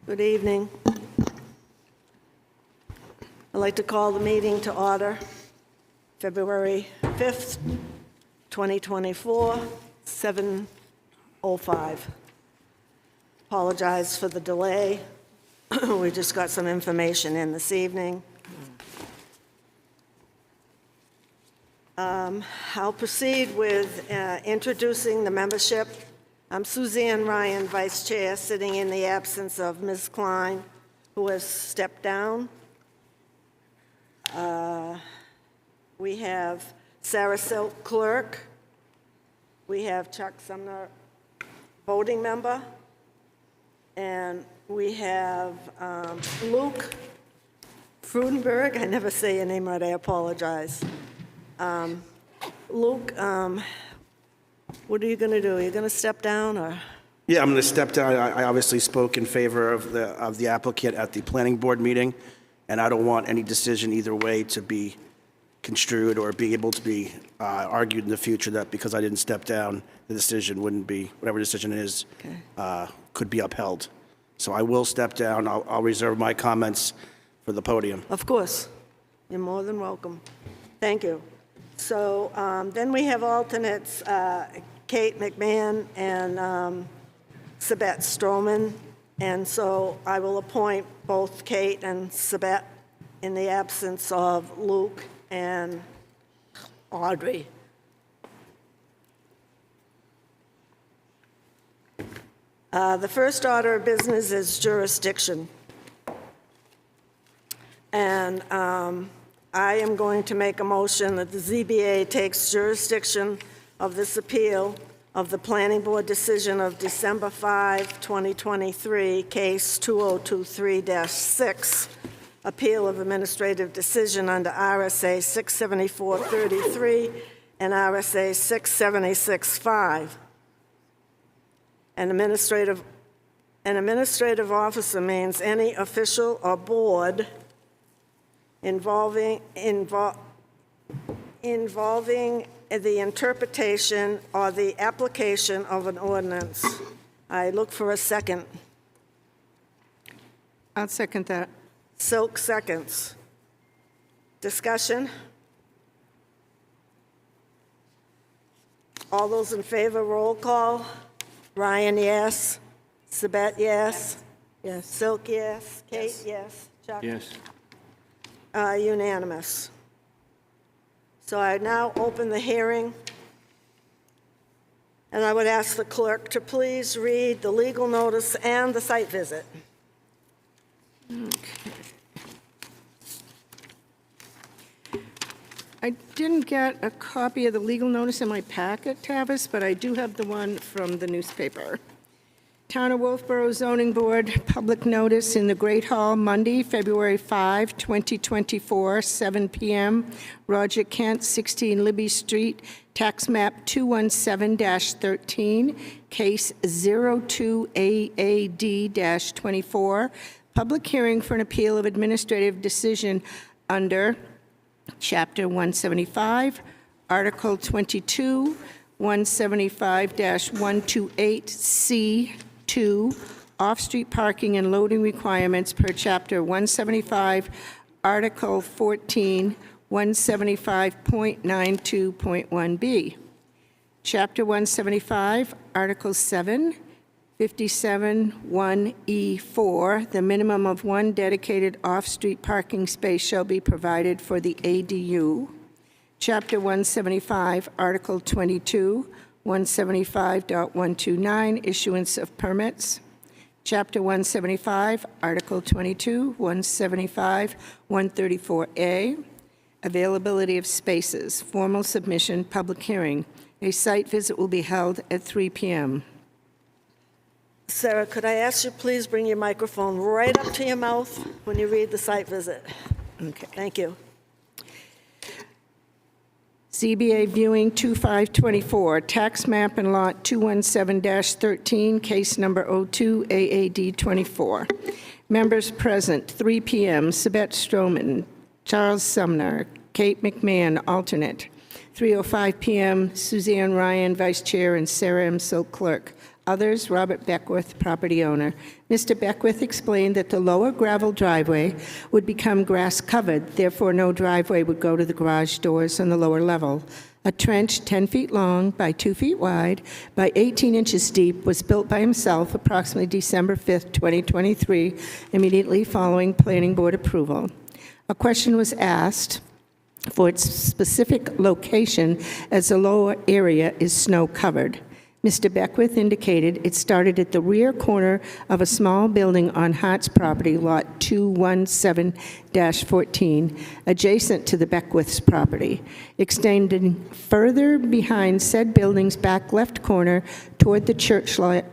Good evening. I'd like to call the meeting to order, February 5th, 2024, 7:05. Apologize for the delay. We just got some information in this evening. I'll proceed with introducing the membership. I'm Suzanne Ryan, Vice Chair, sitting in the absence of Ms. Klein, who has stepped down. We have Sarah Silk, Clerk. We have Chuck Sumner, voting member. And we have Luke Frudenberg. I never say your name right, I apologize. Luke, what are you going to do? Are you going to step down, or? Yeah, I'm going to step down. I obviously spoke in favor of the applicant at the planning board meeting, and I don't want any decision either way to be construed or be able to be argued in the future that because I didn't step down, the decision wouldn't be, whatever decision it is, could be upheld. So I will step down. I'll reserve my comments for the podium. Of course. You're more than welcome. Thank you. So then we have alternates, Kate McMahon and Sabette Stroman. And so I will appoint both Kate and Sabette in the absence of Luke and Audrey. The first order of business is jurisdiction. And I am going to make a motion that the ZBA takes jurisdiction of this appeal of the Planning Board decision of December 5, 2023, case 2023-6, appeal of administrative decision under RSA 674-33 and RSA 676-5. An administrative officer means any official or board involving the interpretation or the application of an ordinance. I look for a second. I'll second that. Silk seconds. Discussion? All those in favor, roll call. Ryan, yes. Sabette, yes. Yes. Silk, yes. Kate, yes. Chuck? Yes. Unanimous. So I now open the hearing, and I would ask the clerk to please read the legal notice and the site visit. Okay. I didn't get a copy of the legal notice in my packet, Tavis, but I do have the one from the newspaper. Town of Wolfeboro Zoning Board, public notice in the Great Hall, Monday, February 5, 2024, 7 p.m. Roger Kent, 16 Libby Street, tax map 217-13, case 02AAD-24, public hearing for an appeal of administrative decision under Chapter 175, Article 22, 175-128C, 2, off-street parking and loading requirements per Chapter 175, Article 14, 175.92.1b. Chapter 175, Article 7, 57(1)(e)(4), the minimum of one dedicated off-street parking space shall be provided for the ADU. Chapter 175, Article 22, 175.129, issuance of permits. Chapter 175, Article 22, 175, 134A, availability of spaces, formal submission, public hearing. A site visit will be held at 3 p.m. Sarah, could I ask you please bring your microphone right up to your mouth when you read the site visit? Okay. Thank you. ZBA viewing 2524, tax map and lot 217-13, case number 02AAD24. Members present, 3 p.m., Sabette Stroman, Charles Sumner, Kate McMahon, alternate. 3:05 PM, Suzanne Ryan, Vice Chair, and Sarah M. Silk, Clerk. Others, Robert Beckwith, property owner. Mr. Beckwith explained that the lower gravel driveway would become grass-covered, therefore no driveway would go to the garage doors on the lower level. A trench 10 feet long by 2 feet wide by 18 inches deep was built by himself approximately December 5th, 2023, immediately following Planning Board approval. A question was asked for its specific location as the lower area is snow-covered. Mr. Beckwith indicated it started at the rear corner of a small building on Hart's property, Lot 217-14, adjacent to the Beckwith's property, extending further behind said building's back left corner toward the church lot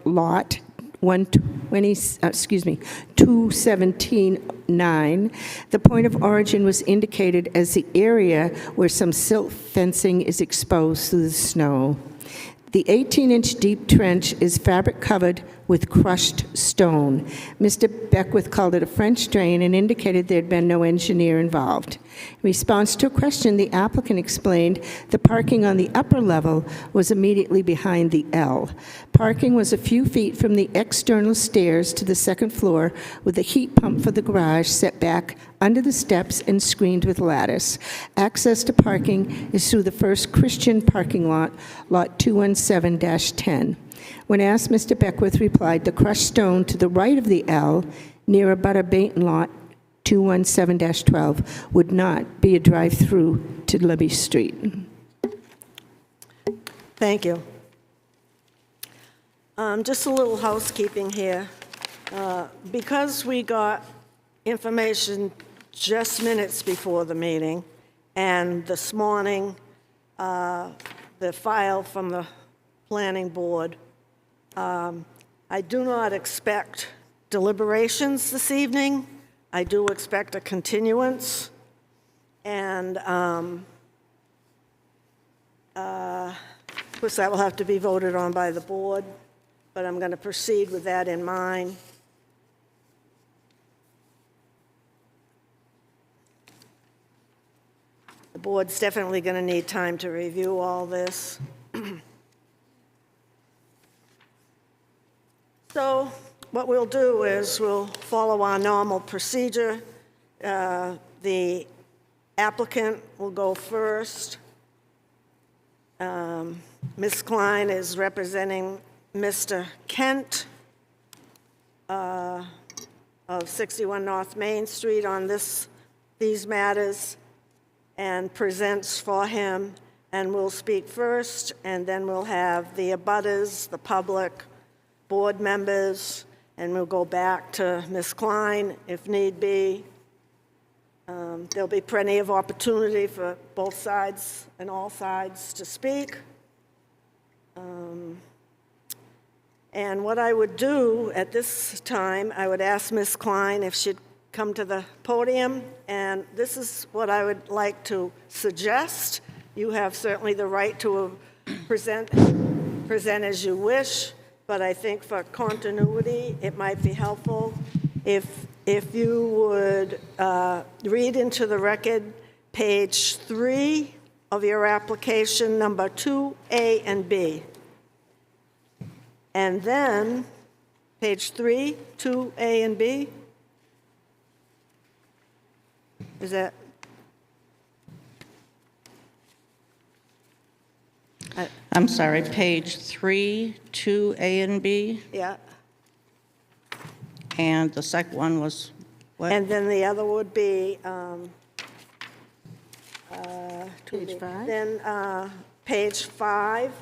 217-9. The point of origin was indicated as the area where some silt fencing is exposed to the snow. The 18-inch deep trench is fabric-covered with crushed stone. Mr. Beckwith called it a French drain and indicated there had been no engineer involved. In response to a question, the applicant explained the parking on the upper level was immediately behind the L. Parking was a few feet from the external stairs to the second floor, with a heat pump for the garage set back under the steps and screened with lattice. Access to parking is through the First Christian parking lot, Lot 217-10. When asked, Mr. Beckwith replied, the crushed stone to the right of the L, near a butter Baton lot 217-12, would not be a drive-through to Libby Street. Thank you. Just a little housekeeping here. Because we got information just minutes before the meeting, and this morning, the file from the planning board, I do not expect deliberations this evening. I do expect a continuance, and of course that will have to be voted on by the board, but I'm going to proceed with that in mind. The board's definitely going to need time to review all this. So what we'll do is we'll follow our normal procedure. The applicant will go first. Ms. Klein is representing Mr. Kent of 61 North Main Street on these matters, and presents for him, and we'll speak first, and then we'll have the abutters, the public, board members, and we'll go back to Ms. Klein if need be. There'll be plenty of opportunity for both sides and all sides to speak. And what I would do at this time, I would ask Ms. Klein if she'd come to the podium, and this is what I would like to suggest. You have certainly the right to present as you wish, but I think for continuity, it might be helpful if you would read into the record page 3 of your application, number 2A and B. And then page 3, 2A and B. Is that? I'm sorry, page 3, 2A and B, Yeah. and the second one was what? And then the other would be, Page 5? then page 5,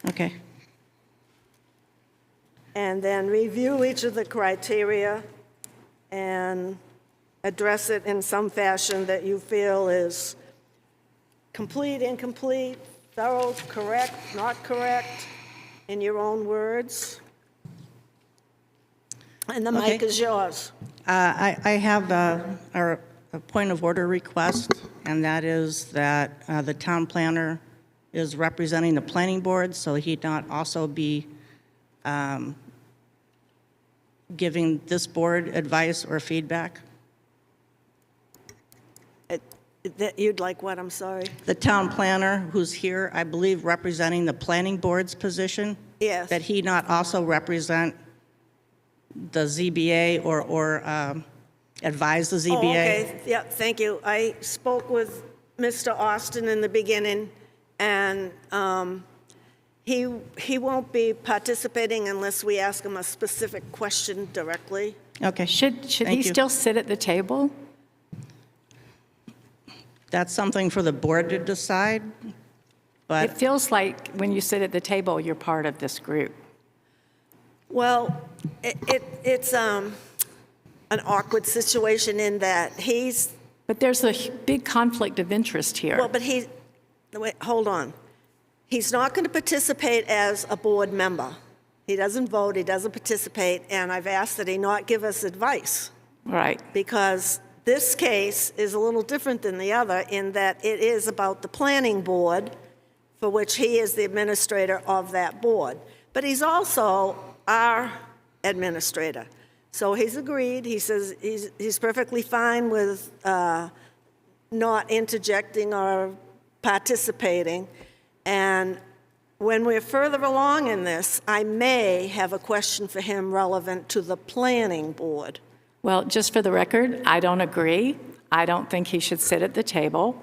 Okay, and then review each of the criteria and address it in some fashion that you feel is complete, incomplete, thorough, correct, not correct, in your own words. And the mic Okay. is yours. I have a point of order request, and that is that the town planner is representing the planning board, so he not also be giving this board advice or feedback. That you'd like what, I'm sorry? The town planner who's here, I believe representing the planning board's position, Yes. that he not also represent the ZBA or advise the ZBA? Oh, okay, yeah, thank you. I spoke with Mr. Austin in the beginning, and he won't be participating unless we ask him a specific question directly. Okay. Should Thank he you. still sit at the table? That's something for the board to decide, It but feels like when you sit at the table, you're part of this group. Well, it's an awkward situation in that he's, But there's a big conflict of interest here. well, but wait, hold on. He's not going to participate as a board member. He doesn't vote, he doesn't participate, and I've asked that he not give us advice, Right. because this case is a little different than the other in that it is about the planning board, for which he is the administrator of that board. But he's also our administrator. So he's agreed, he says he's perfectly fine with not interjecting or participating. And when we're further along in this, I may have a question for him relevant to the planning board. Well, just for the record, I don't agree. I don't think he should sit at the table.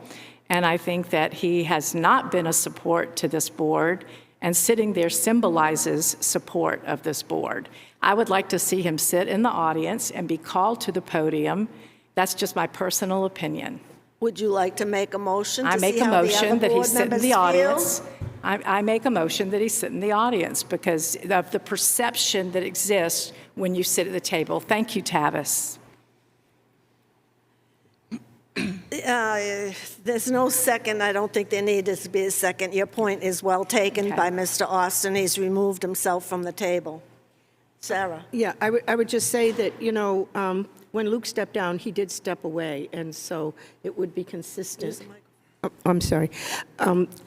And I think that he has not been a support to this board, and sitting there symbolizes support of this board. I would like to see him sit in the audience and be called to the podium. That's just my personal opinion. Would you like to make a motion I to make see a how the motion other that he board sit in members the feel? audience. I make a motion that he sit in the audience because of the perception that exists when you sit at the table. Thank you, Tavis. There's no second. I don't think there needed to be a second. Your point is well taken Okay. by Mr. Austin. He's removed himself from the table. Sarah? Yeah, I would just say that, when Luke stepped down, he did step away, and so it would be consistent. Oh, I'm sorry.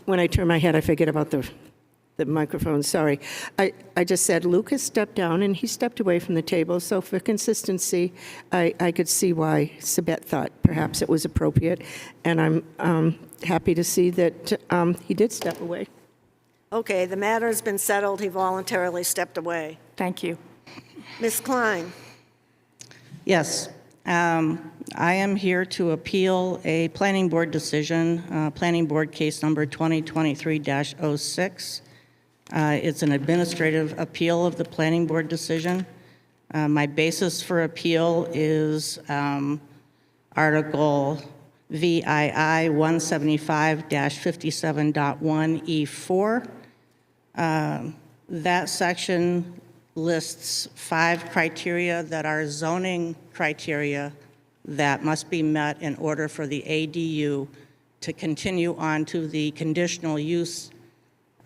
When I turn my head, I forget about the microphone, sorry. I just said Luke has stepped down, and he stepped away from the table, so for consistency, I could see why Sabette thought perhaps it was appropriate, and I'm happy to see that he did step away. Okay, the matter has been settled. He voluntarily stepped away. Thank you. Ms. Klein? yes. I am here to appeal a planning board decision, planning board case number 2023-06. It's an administrative appeal of the planning board decision. My basis for appeal is Article VII 175-57.1E4. That section lists 5 criteria that are zoning criteria that must be met in order for the ADU to continue on to the conditional use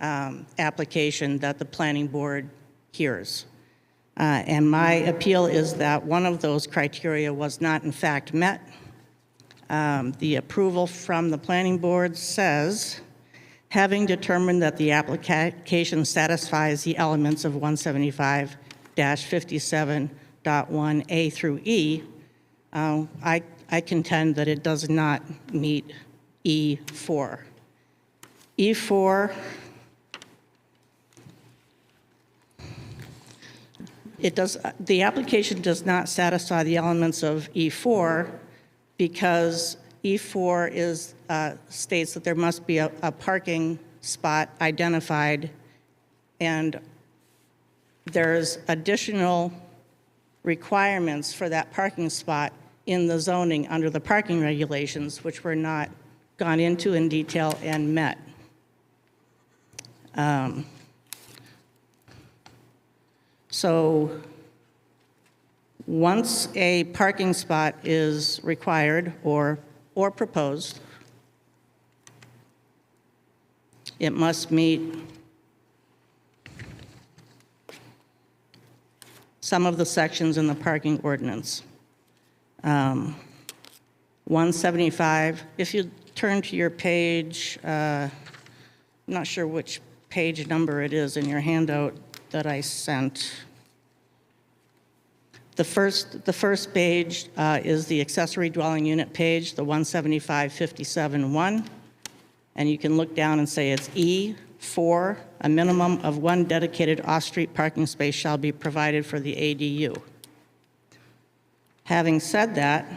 application that the planning board hears. And my appeal is that one of those criteria was not in fact met. The approval from the planning board says, having determined that the application satisfies the elements of 175-57.1A through E, I contend that it does not meet E4. E4, the application does not satisfy the elements of E4 because E4 states that there must be a parking spot identified, and there's additional requirements for that parking spot in the zoning under the parking regulations, which were not gone into in detail and met. So once a parking spot is required or proposed, it must meet some of the sections in the parking ordinance. 175, if you turn to your page, I'm not sure which page number it is in your handout that I sent. The first page is the accessory dwelling unit page, the 175-57-1. And you can look down and say it's E4, a minimum of one dedicated off-street parking space shall be provided for the ADU. Having said that,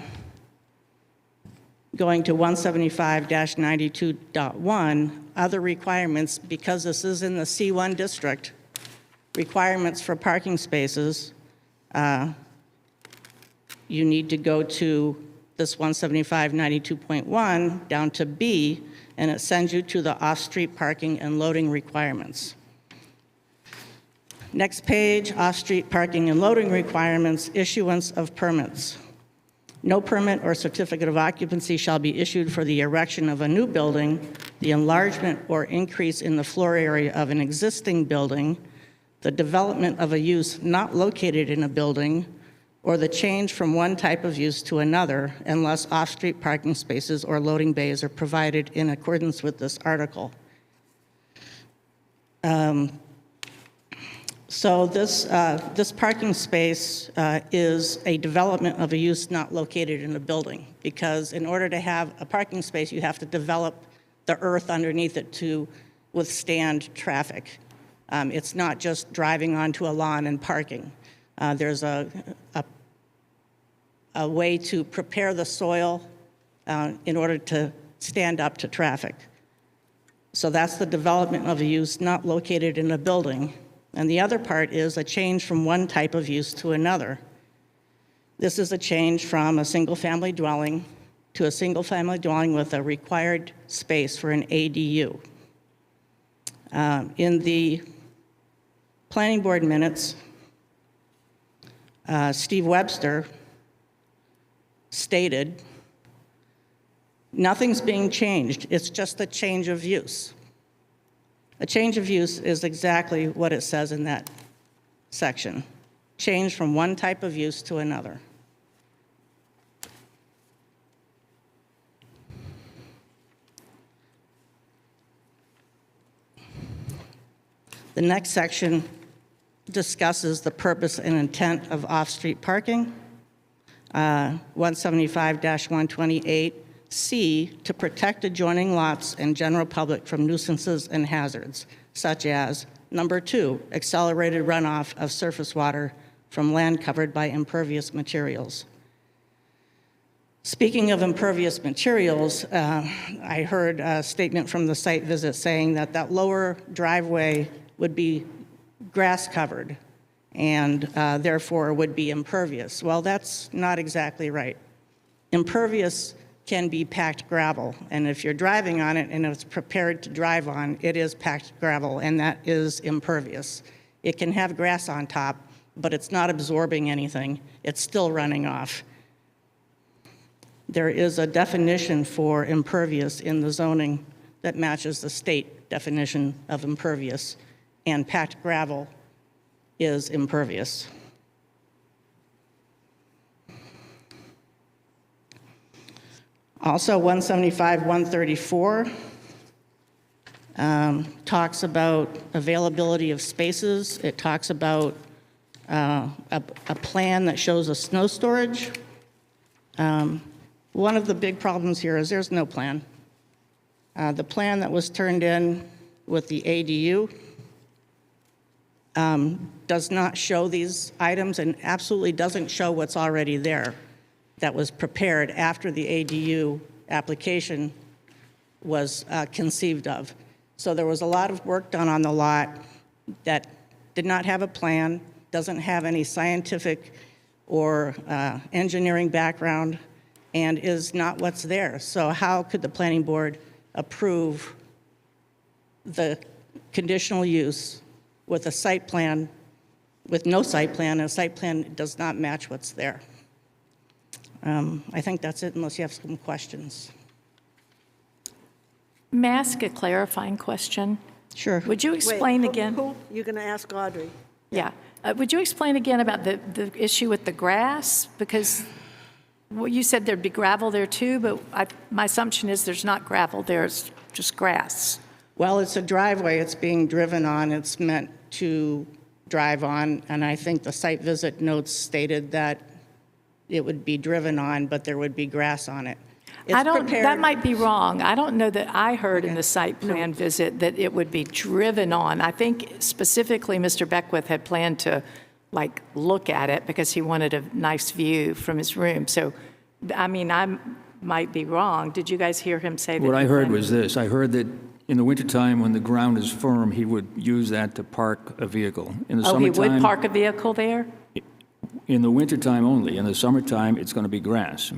going to 175-92.1, other requirements, because this is in the C1 district, requirements for parking spaces, you need to go to this 175-92.1 down to B, and it sends you to the off-street parking and loading requirements. Next page, off-street parking and loading requirements, issuance of permits. No permit or certificate of occupancy shall be issued for the erection of a new building, the enlargement or increase in the floor area of an existing building, the development of a use not located in a building, or the change from one type of use to another unless off-street parking spaces or loading bays are provided in accordance with this article. So this parking space is a development of a use not located in a building, because in order to have a parking space, you have to develop the earth underneath it to withstand traffic. It's not just driving onto a lawn and parking. There's a way to prepare the soil in order to stand up to traffic. So that's the development of a use not located in a building. And the other part is a change from one type of use to another. This is a change from a single-family dwelling to a single-family dwelling with a required space for an ADU. In the planning board minutes, Steve Webster stated, "Nothing's being changed, it's just a change of use." A change of use is exactly what it says in that section. Change from one type of use to another. The next section discusses the purpose and intent of off-street parking. 175-128C, to protect adjoining lots and general public from nuisances and hazards, such as, number 2, accelerated runoff of surface water from land covered by impervious materials. Speaking of impervious materials, I heard a statement from the site visit saying that that lower driveway would be grass covered and therefore would be impervious. Well, that's not exactly right. Impervious can be packed gravel, and if you're driving on it and it's prepared to drive on, it is packed gravel, and that is impervious. It can have grass on top, but it's not absorbing anything. It's still running off. There is a definition for impervious in the zoning that matches the state definition of impervious, and packed gravel is impervious. Also, 175-134 talks about availability of spaces. It talks about a plan that shows a snow storage. One of the big problems here is there's no plan. The plan that was turned in with the ADU does not show these items and absolutely doesn't show what's already there that was prepared after the ADU application was conceived of. So there was a lot of work done on the lot that did not have a plan, doesn't have any scientific or engineering background, and is not what's there. So how could the planning board approve the conditional use with a site plan, with no site plan, and a site plan does not match what's there? I think that's it, unless you have some questions. May I ask a clarifying question? Sure. Would you explain Wait, again? You're going to ask Audrey. Yeah. Would you explain again about the issue with the grass? Because well, you said there'd be gravel there too, but my assumption is there's not gravel there, it's just grass. Well, it's a driveway it's being driven on. It's meant to drive on, and I think the site visit notes stated that it would be driven on, but there would be grass on it. It's that prepared- might be wrong. I don't know that I heard in the site plan visit that it would be driven on. I think specifically Mr. Beckwith had planned to, like, look at it because he wanted a nice view from his room. So, I mean, I might be wrong. Did you guys hear him say that? What I he heard planned- was this. I heard that in the wintertime, when the ground is firm, he would use that to park a vehicle. In the Oh, he summertime, would park a vehicle there? in the wintertime only. In the summertime, it's going to be grass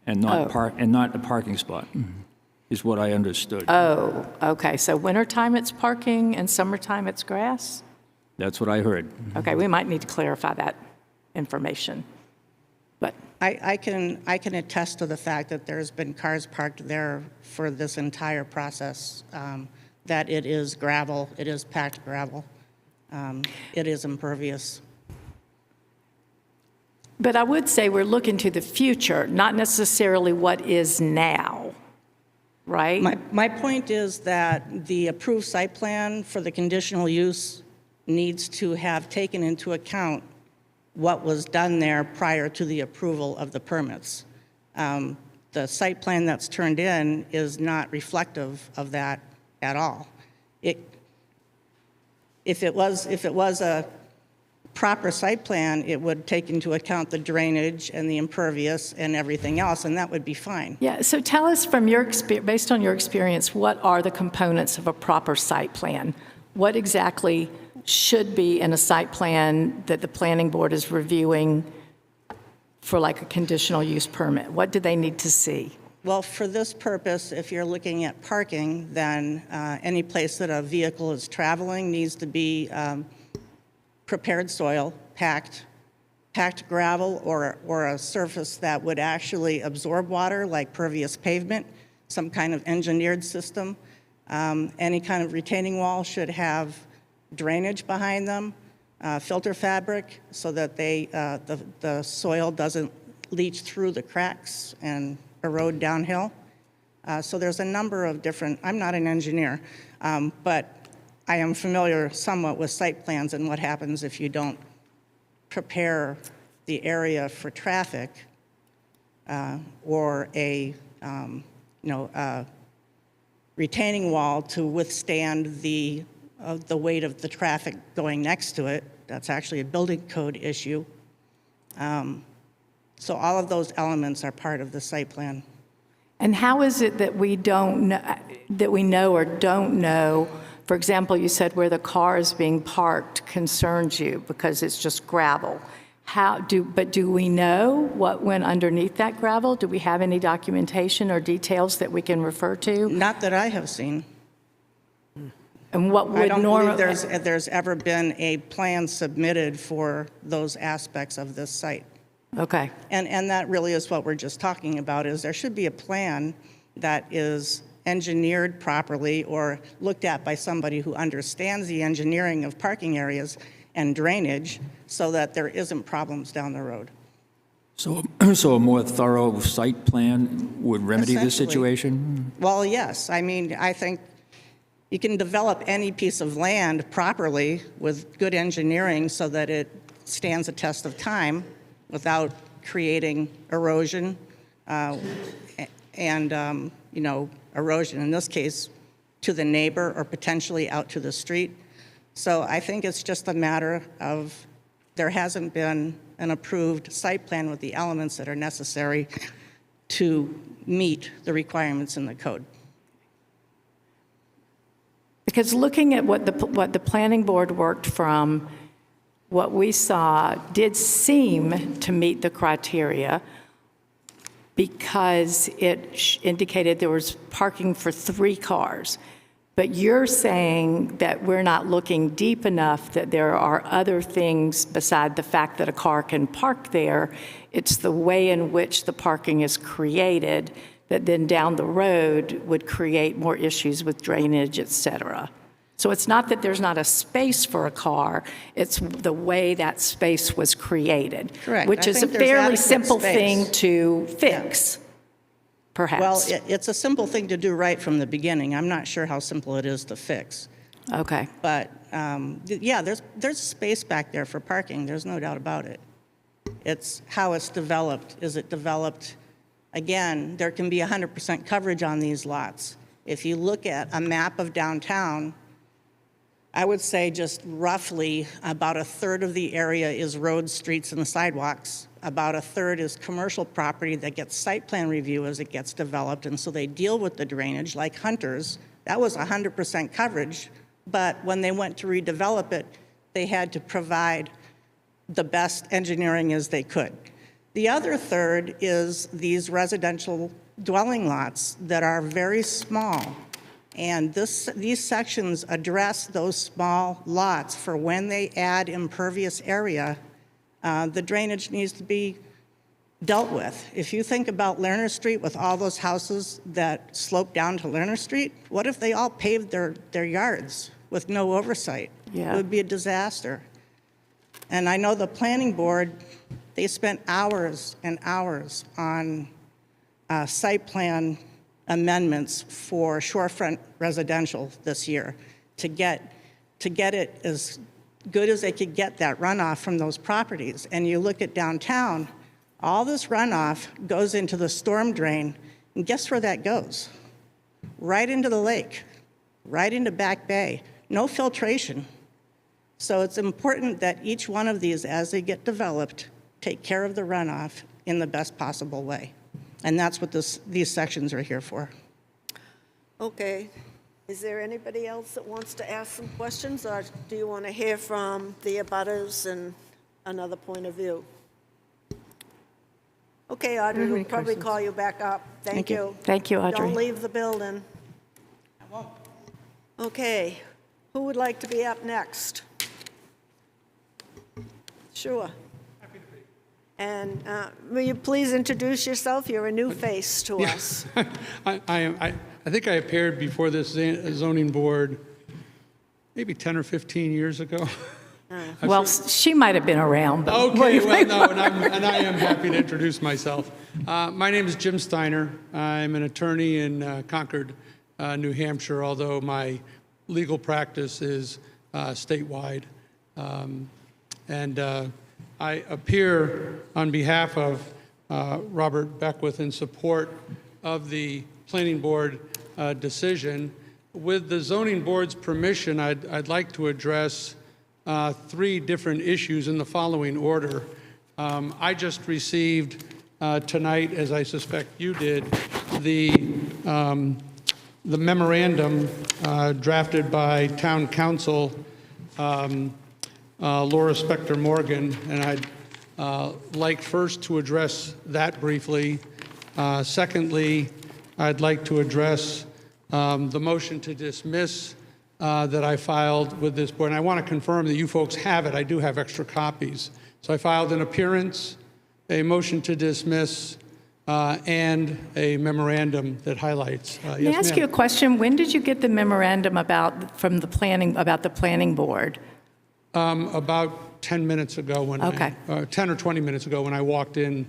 and not Oh. not a parking spot, is what I understood. Oh, okay. So wintertime it's parking and summertime it's grass? That's what I heard. Okay, we might need to clarify that information. But, I can attest to the fact that there's been cars parked there for this entire process, that it is gravel, it is packed gravel, it is impervious. but I would say we're looking to the future, not necessarily what is now, right? My point is that the approved site plan for the conditional use needs to have taken into account what was done there prior to the approval of the permits. The site plan that's turned in is not reflective of that at all. If it was a proper site plan, it would take into account the drainage and the impervious and everything else, and that would be fine. Yeah, so tell us from your based on your experience, what are the components of a proper site plan? What exactly should be in a site plan that the planning board is reviewing for like a conditional use permit? What do they need to see? Well, for this purpose, if you're looking at parking, then any place that a vehicle is traveling needs to be prepared soil, packed gravel, or a surface that would actually absorb water, like pervious pavement, some kind of engineered system. Any kind of retaining wall should have drainage behind them, filter fabric, so that the soil doesn't leach through the cracks and erode downhill. So there's a number of different, I'm not an engineer, but I am familiar somewhat with site plans and what happens if you don't prepare the area for traffic or a retaining wall to withstand the weight of the traffic going next to it. That's actually a building code issue. So all of those elements are part of the site plan. And how is it that we don't know, that we know or don't know? For example, you said where the car is being parked concerns you because it's just gravel. But do we know what went underneath that gravel? Do we have any documentation or details that we can refer to? Not that I have seen. And what I would don't normally? believe there's ever been a plan submitted for those aspects of this site. Okay. And that really is what we're just talking about, is there should be a plan that is engineered properly or looked at by somebody who understands the engineering of parking areas and drainage so that there isn't problems down the road. So a more thorough site plan would remedy this Essentially. situation? Well, yes. I mean, I think you can develop any piece of land properly with good engineering so that it stands a test of time without creating erosion and erosion, in this case, to the neighbor or potentially out to the street. So I think it's just a matter of there hasn't been an approved site plan with the elements that are necessary to meet the requirements in the code. Because looking at what the planning board worked from, what we saw did seem to meet the criteria because it indicated there was parking for 3 cars. But you're saying that we're not looking deep enough, that there are other things beside the fact that a car can park there. It's the way in which the parking is created that then down the road would create more issues with drainage, et cetera. So it's not that there's not a space for a car, it's the way that space was created. Correct. Which I is a think there's fairly adequate simple space. thing to fix, perhaps. Well, it's a simple thing to do right from the beginning. I'm not sure how simple it is to fix. Okay. But, yeah, there's space back there for parking, there's no doubt about it. It's how it's developed. Is it developed, again, there can be 100% coverage on these lots. If you look at a map of downtown, I would say just roughly about a third of the area is roads, streets, and sidewalks. About a third is commercial property that gets site plan review as it gets developed, and so they deal with the drainage, like Hunter's. That was 100% coverage, but when they went to redevelop it, they had to provide the best engineering as they could. The other third is these residential dwelling lots that are very small. And these sections address those small lots for when they add impervious area, the drainage needs to be dealt with. If you think about Lerner Street with all those houses that slope down to Lerner Street, what if they all paved their yards with no oversight? Yeah. It would be a disaster. And I know the planning board, they spent hours and hours on site plan amendments for shorefront residential this year to get it as good as they could get that runoff from those properties. And you look at downtown, all this runoff goes into the storm drain, and guess where that goes? Right into the lake, right into Back Bay. No filtration. So it's important that each one of these, as they get developed, take care of the runoff in the best possible way. And that's what these sections are here for. Okay. Is there anybody else that wants to ask some questions, or do you want to hear from the abutters and another point of view? Okay, Audrey, have we'll any probably questions. call you back up. Thank you. Thank you, Audrey. Don't leave the building. I won't. Okay, who would like to be up next? Sure. And will you please introduce yourself? You're a new face to us. I think I appeared before this zoning board maybe 10 or 15 years ago. Well, she might have been around, but. Okay, well, no, and I am happy to introduce myself. My name is Jim Steiner. I'm an attorney in Concord, New Hampshire, although my legal practice is statewide. And I appear on behalf of Robert Beckwith in support of the planning board decision. With the zoning board's permission, I'd like to address 3 different issues in the following order. I just received tonight, as I suspect you did, the memorandum drafted by town council Laura Spector Morgan, and I'd like first to address that briefly. Secondly, I'd like to address the motion to dismiss that I filed with this board. And I want to confirm that you folks have it. I do have extra copies. So I filed an appearance, a motion to dismiss, and a memorandum that highlights. May I ask you a question? When did you get the memorandum about the planning board? About 10 minutes ago when Okay. 10 or 20 minutes ago when I walked in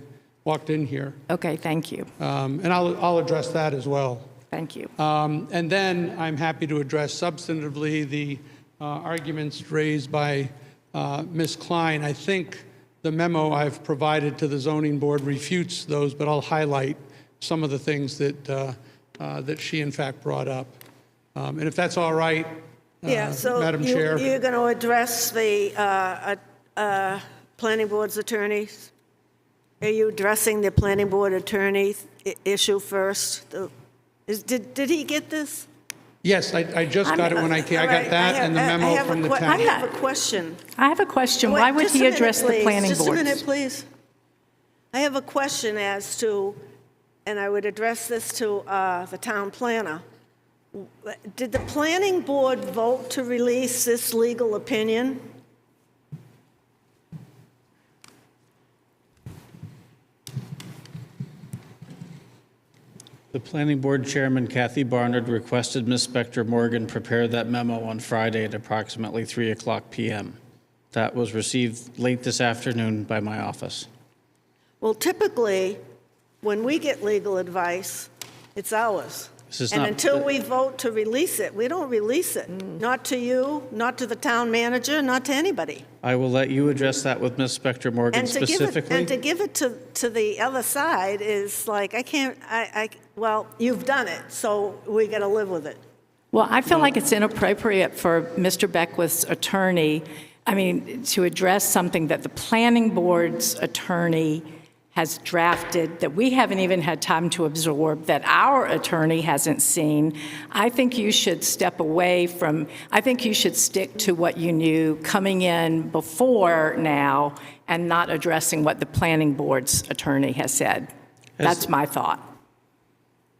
here. Okay, thank you. And I'll address that as well. Thank you. And then I'm happy to address substantively the arguments raised by Ms. Klein. I think the memo I've provided to the zoning board refutes those, but I'll highlight some of the things that she in fact brought up. And if that's all right, Yeah, so Madam Chair. you're going to address the planning board's attorneys? Are you addressing the planning board attorney issue first? Did he get this? Yes, I just got it when I came. I got that and the memo from the town. I have a question. I have a question. Wait, Why would just a he minute, address the please. planning Just board? a minute, please. I have a question as to, and I would address this to the town planner. Did the planning board vote to release this legal opinion? The Planning Board Chairman, Kathy Barnard, requested Ms. Spector Morgan prepare that memo on Friday at approximately 3:00 p.m. That was received late this afternoon by my office. Well, typically, when we get legal advice, it's ours. This is And not- until we vote to release it, we don't release it. Not to you, not to the town manager, not to anybody. I will let you address that with Ms. Spector Morgan And to give it, specifically. and to give it to the other side is like, well, you've done it, so we got to live with it. Well, I feel like it's inappropriate for Mr. Beckwith's attorney, to address something that the planning board's attorney has drafted, that we haven't even had time to absorb, that our attorney hasn't seen. I think you should step away from, I think you should stick to what you knew coming in before now and not addressing what the planning board's attorney has said. That's my thought.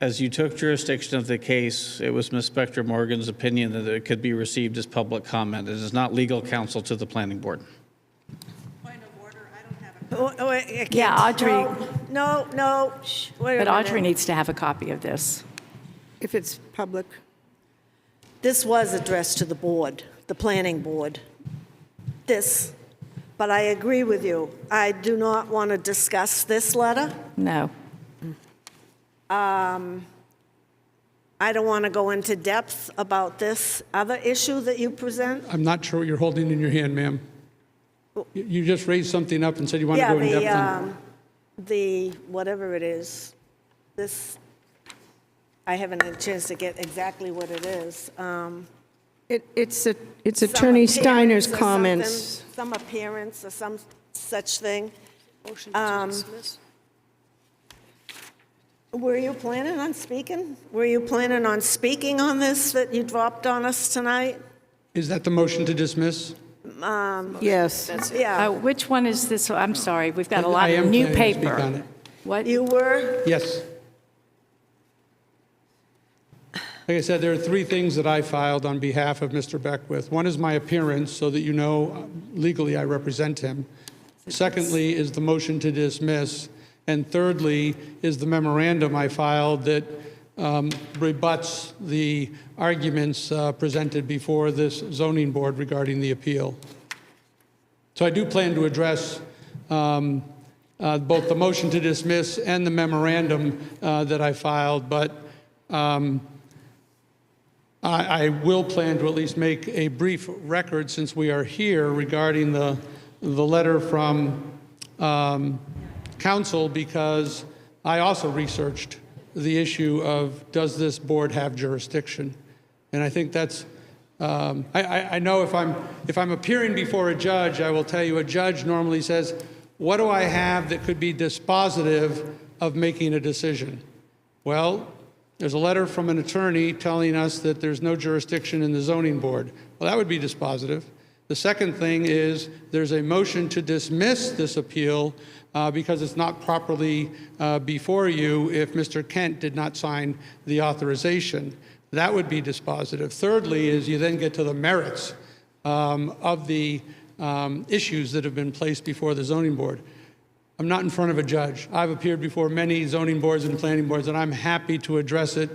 As you took jurisdiction of the case, it was Ms. Spector Morgan's opinion that it could be received as public comment. It is not legal counsel to the planning board. Yeah, Audrey, No, wait a but Audrey minute. needs to have a copy of this. If it's public. This was addressed to the board, the planning board. But I agree with you. I do not want to discuss this letter. No. I don't want to go into depth about this other issue that you present. I'm not sure what you're holding in your hand, ma'am. You just raised something up and said you want to Yeah, go in depth on. the, whatever it is, this, I haven't had a chance to get exactly what it is. It's Some Attorney appearance Steiner's or comments. something, some appearance or some such thing. Were you planning on speaking? Were you planning on speaking on this that you dropped on us tonight? Is that the motion to dismiss? Yes. Yeah, Which one is this? I'm sorry, we've got a I lot am of new planning to speak on paper. it. What? you were? Yes. Like I said, there are three things that I filed on behalf of Mr. Beckwith. One is my appearance, so that you know legally I represent him. Secondly is the motion to dismiss. And thirdly is the memorandum I filed that rebuts the arguments presented before this zoning board regarding the appeal. So I do plan to address both the motion to dismiss and the memorandum that I filed, but I will plan to at least make a brief record, since we are here, regarding the letter from council, because I also researched the issue of, does this board have jurisdiction? And I think that's, I know if I'm appearing before a judge, I will tell you a judge normally says, what do I have that could be dispositive of making a decision? Well, there's a letter from an attorney telling us that there's no jurisdiction in the zoning board. Well, that would be dispositive. The second thing is there's a motion to dismiss this appeal because it's not properly before you if Mr. Kent did not sign the authorization. That would be dispositive. Thirdly is you then get to the merits of the issues that have been placed before the zoning board. I'm not in front of a judge. I've appeared before many zoning boards and planning boards, and I'm happy to address it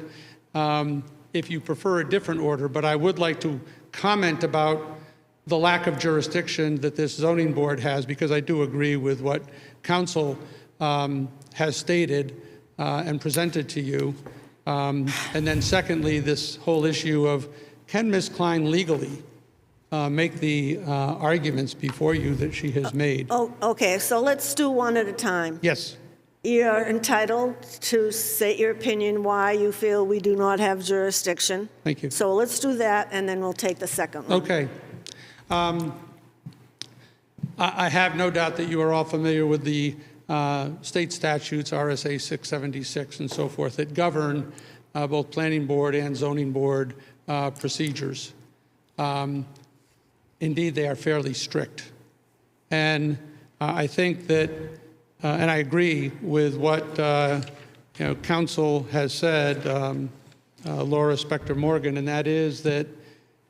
if you prefer a different order. But I would like to comment about the lack of jurisdiction that this zoning board has, because I do agree with what council has stated and presented to you. And then secondly, this whole issue of, can Ms. Klein legally make the arguments before you that she has made? Oh, okay, so let's do one at a time. Yes. You're entitled to state your opinion why you feel we do not have jurisdiction. Thank you. So let's do that, and then we'll take the second one. Okay. I have no doubt that you are all familiar with the state statutes, RSA 676 and so forth, that govern both planning board and zoning board procedures. Indeed, they are fairly strict. And I think that, and I agree with what council has said, Laura Spector Morgan, and that is that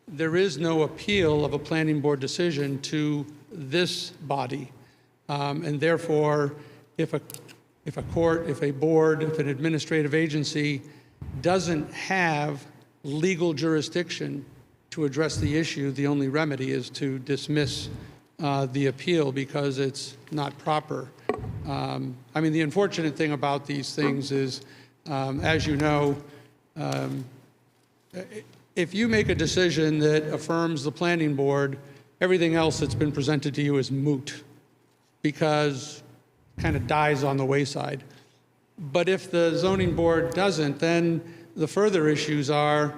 there is no appeal of a planning board decision to this body. And therefore, if a court, if a board, if an administrative agency doesn't have legal jurisdiction to address the issue, the only remedy is to dismiss the appeal because it's not proper. I mean, the unfortunate thing about these things is, as you know, if you make a decision that affirms the planning board, everything else that's been presented to you is moot because it kind of dies on the wayside. But if the zoning board doesn't, then the further issues are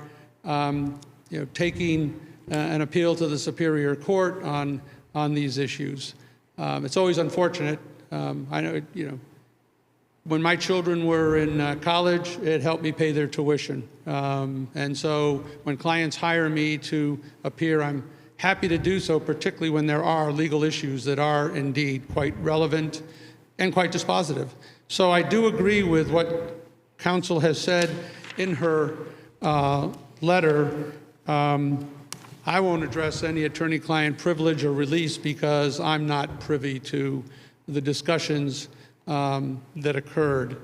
taking an appeal to the Superior Court on these issues. It's always unfortunate. I know, when my children were in college, it helped me pay their tuition. And so when clients hire me to appear, I'm happy to do so, particularly when there are legal issues that are indeed quite relevant and quite dispositive. So I do agree with what counsel has said in her letter. I won't address any attorney-client privilege or release because I'm not privy to the discussions that occurred.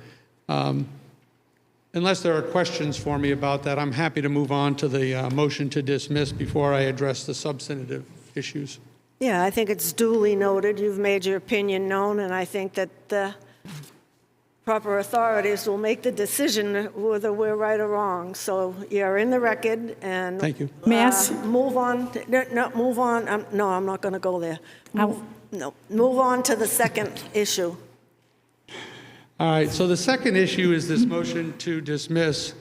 Unless there are questions for me about that, I'm happy to move on to the motion to dismiss before I address the substantive issues. Yeah, I think it's duly noted. You've made your opinion known, and I think that the proper authorities will make the decision whether we're right or wrong. So you're in the record, and Thank you. May I ask- move on. No, move on. No, I'm not going to go there. Move on to the second issue. All right, so the second issue is this motion to dismiss.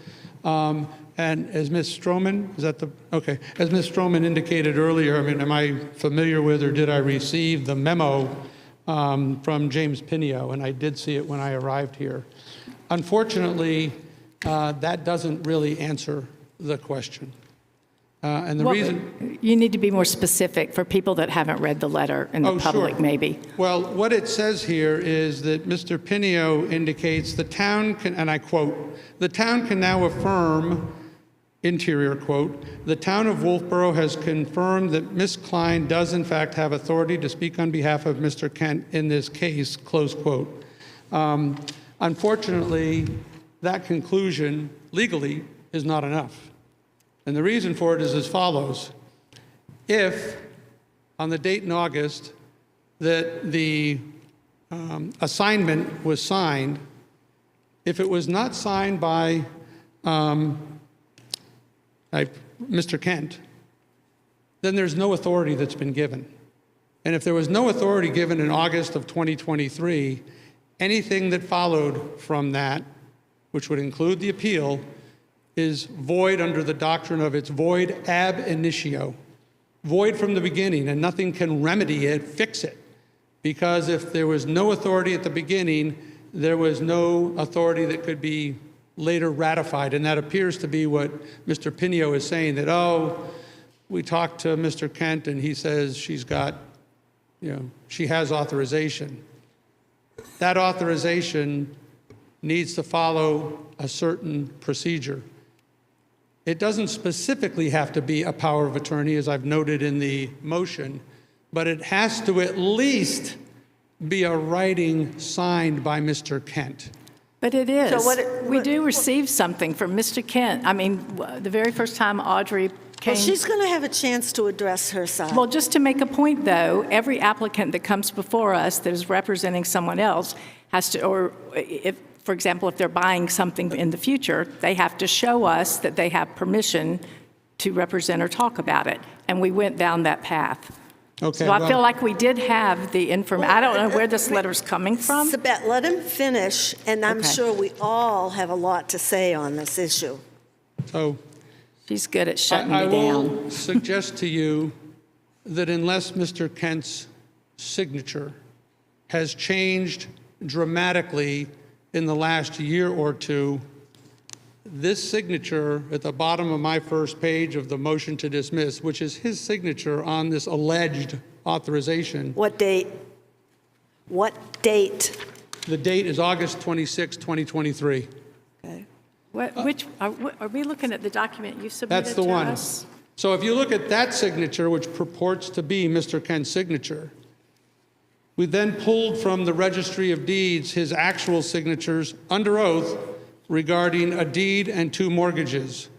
And as Ms. Stroman, as Ms. Stroman indicated earlier, I mean, am I familiar with or did I receive the memo from James Pinio? And I did see it when I arrived here. Unfortunately, that doesn't really answer the question. And the reason... You need to be more specific for people that haven't read the letter in the public, sure. maybe. Well, what it says here is that Mr. Pinio indicates the town can, and I quote, the town can now affirm, interior quote, the town of Wolfeboro has confirmed that Ms. Klein does in fact have authority to speak on behalf of Mr. Kent in this case, close quote. Unfortunately, that conclusion legally is not enough. And the reason for it is as follows. If, on the date in August that the assignment was signed, if it was not signed by Mr. Kent, then there's no authority that's been given. And if there was no authority given in August of 2023, anything that followed from that, which would include the appeal, is void under the doctrine of it's void ab initio, void from the beginning, and nothing can remedy it, fix it. Because if there was no authority at the beginning, there was no authority that could be later ratified. And that appears to be what Mr. Pinio is saying, that, oh, we talked to Mr. Kent and he says she's got, she has authorization. That authorization needs to follow a certain procedure. It doesn't specifically have to be a power of attorney, as I've noted in the motion, but it has to at least be a writing signed by Mr. Kent. But it is. So we do receive something from Mr. Kent. I mean, the very first time Audrey came... Well, she's going to have a chance to address her side. Well, just to make a point, though, every applicant that comes before us that is representing someone else has to, or if, for example, if they're buying something in the future, they have to show us that they have permission to represent or talk about it. And we went down that path. Okay, So I feel like we did have the information. I don't know where this letter's coming from. Sabette, let him finish, and I'm Okay. sure we all have a lot to say on this issue. So She's good at shutting I me down. will suggest to you that unless Mr. Kent's signature has changed dramatically in the last year or two, this signature at the bottom of my first page of the motion to dismiss, which is his signature on this alleged authorization. What date? What date? The date is August 26, 2023. Okay. Are we looking at the document you submitted That's the to one. us? So if you look at that signature, which purports to be Mr. Kent's signature, we then pulled from the Registry of Deeds his actual signatures under oath regarding a deed and 2 mortgages.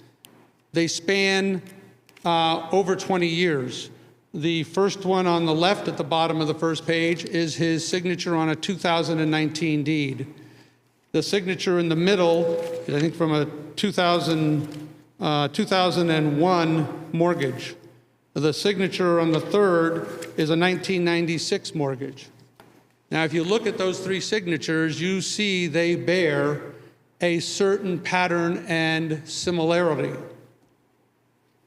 They span over 20 years. The first one on the left at the bottom of the first page is his signature on a 2019 deed. The signature in the middle is, I think, from a 2001 mortgage. The signature on the third is a 1996 mortgage. Now, if you look at those three signatures, you see they bear a certain pattern and similarity.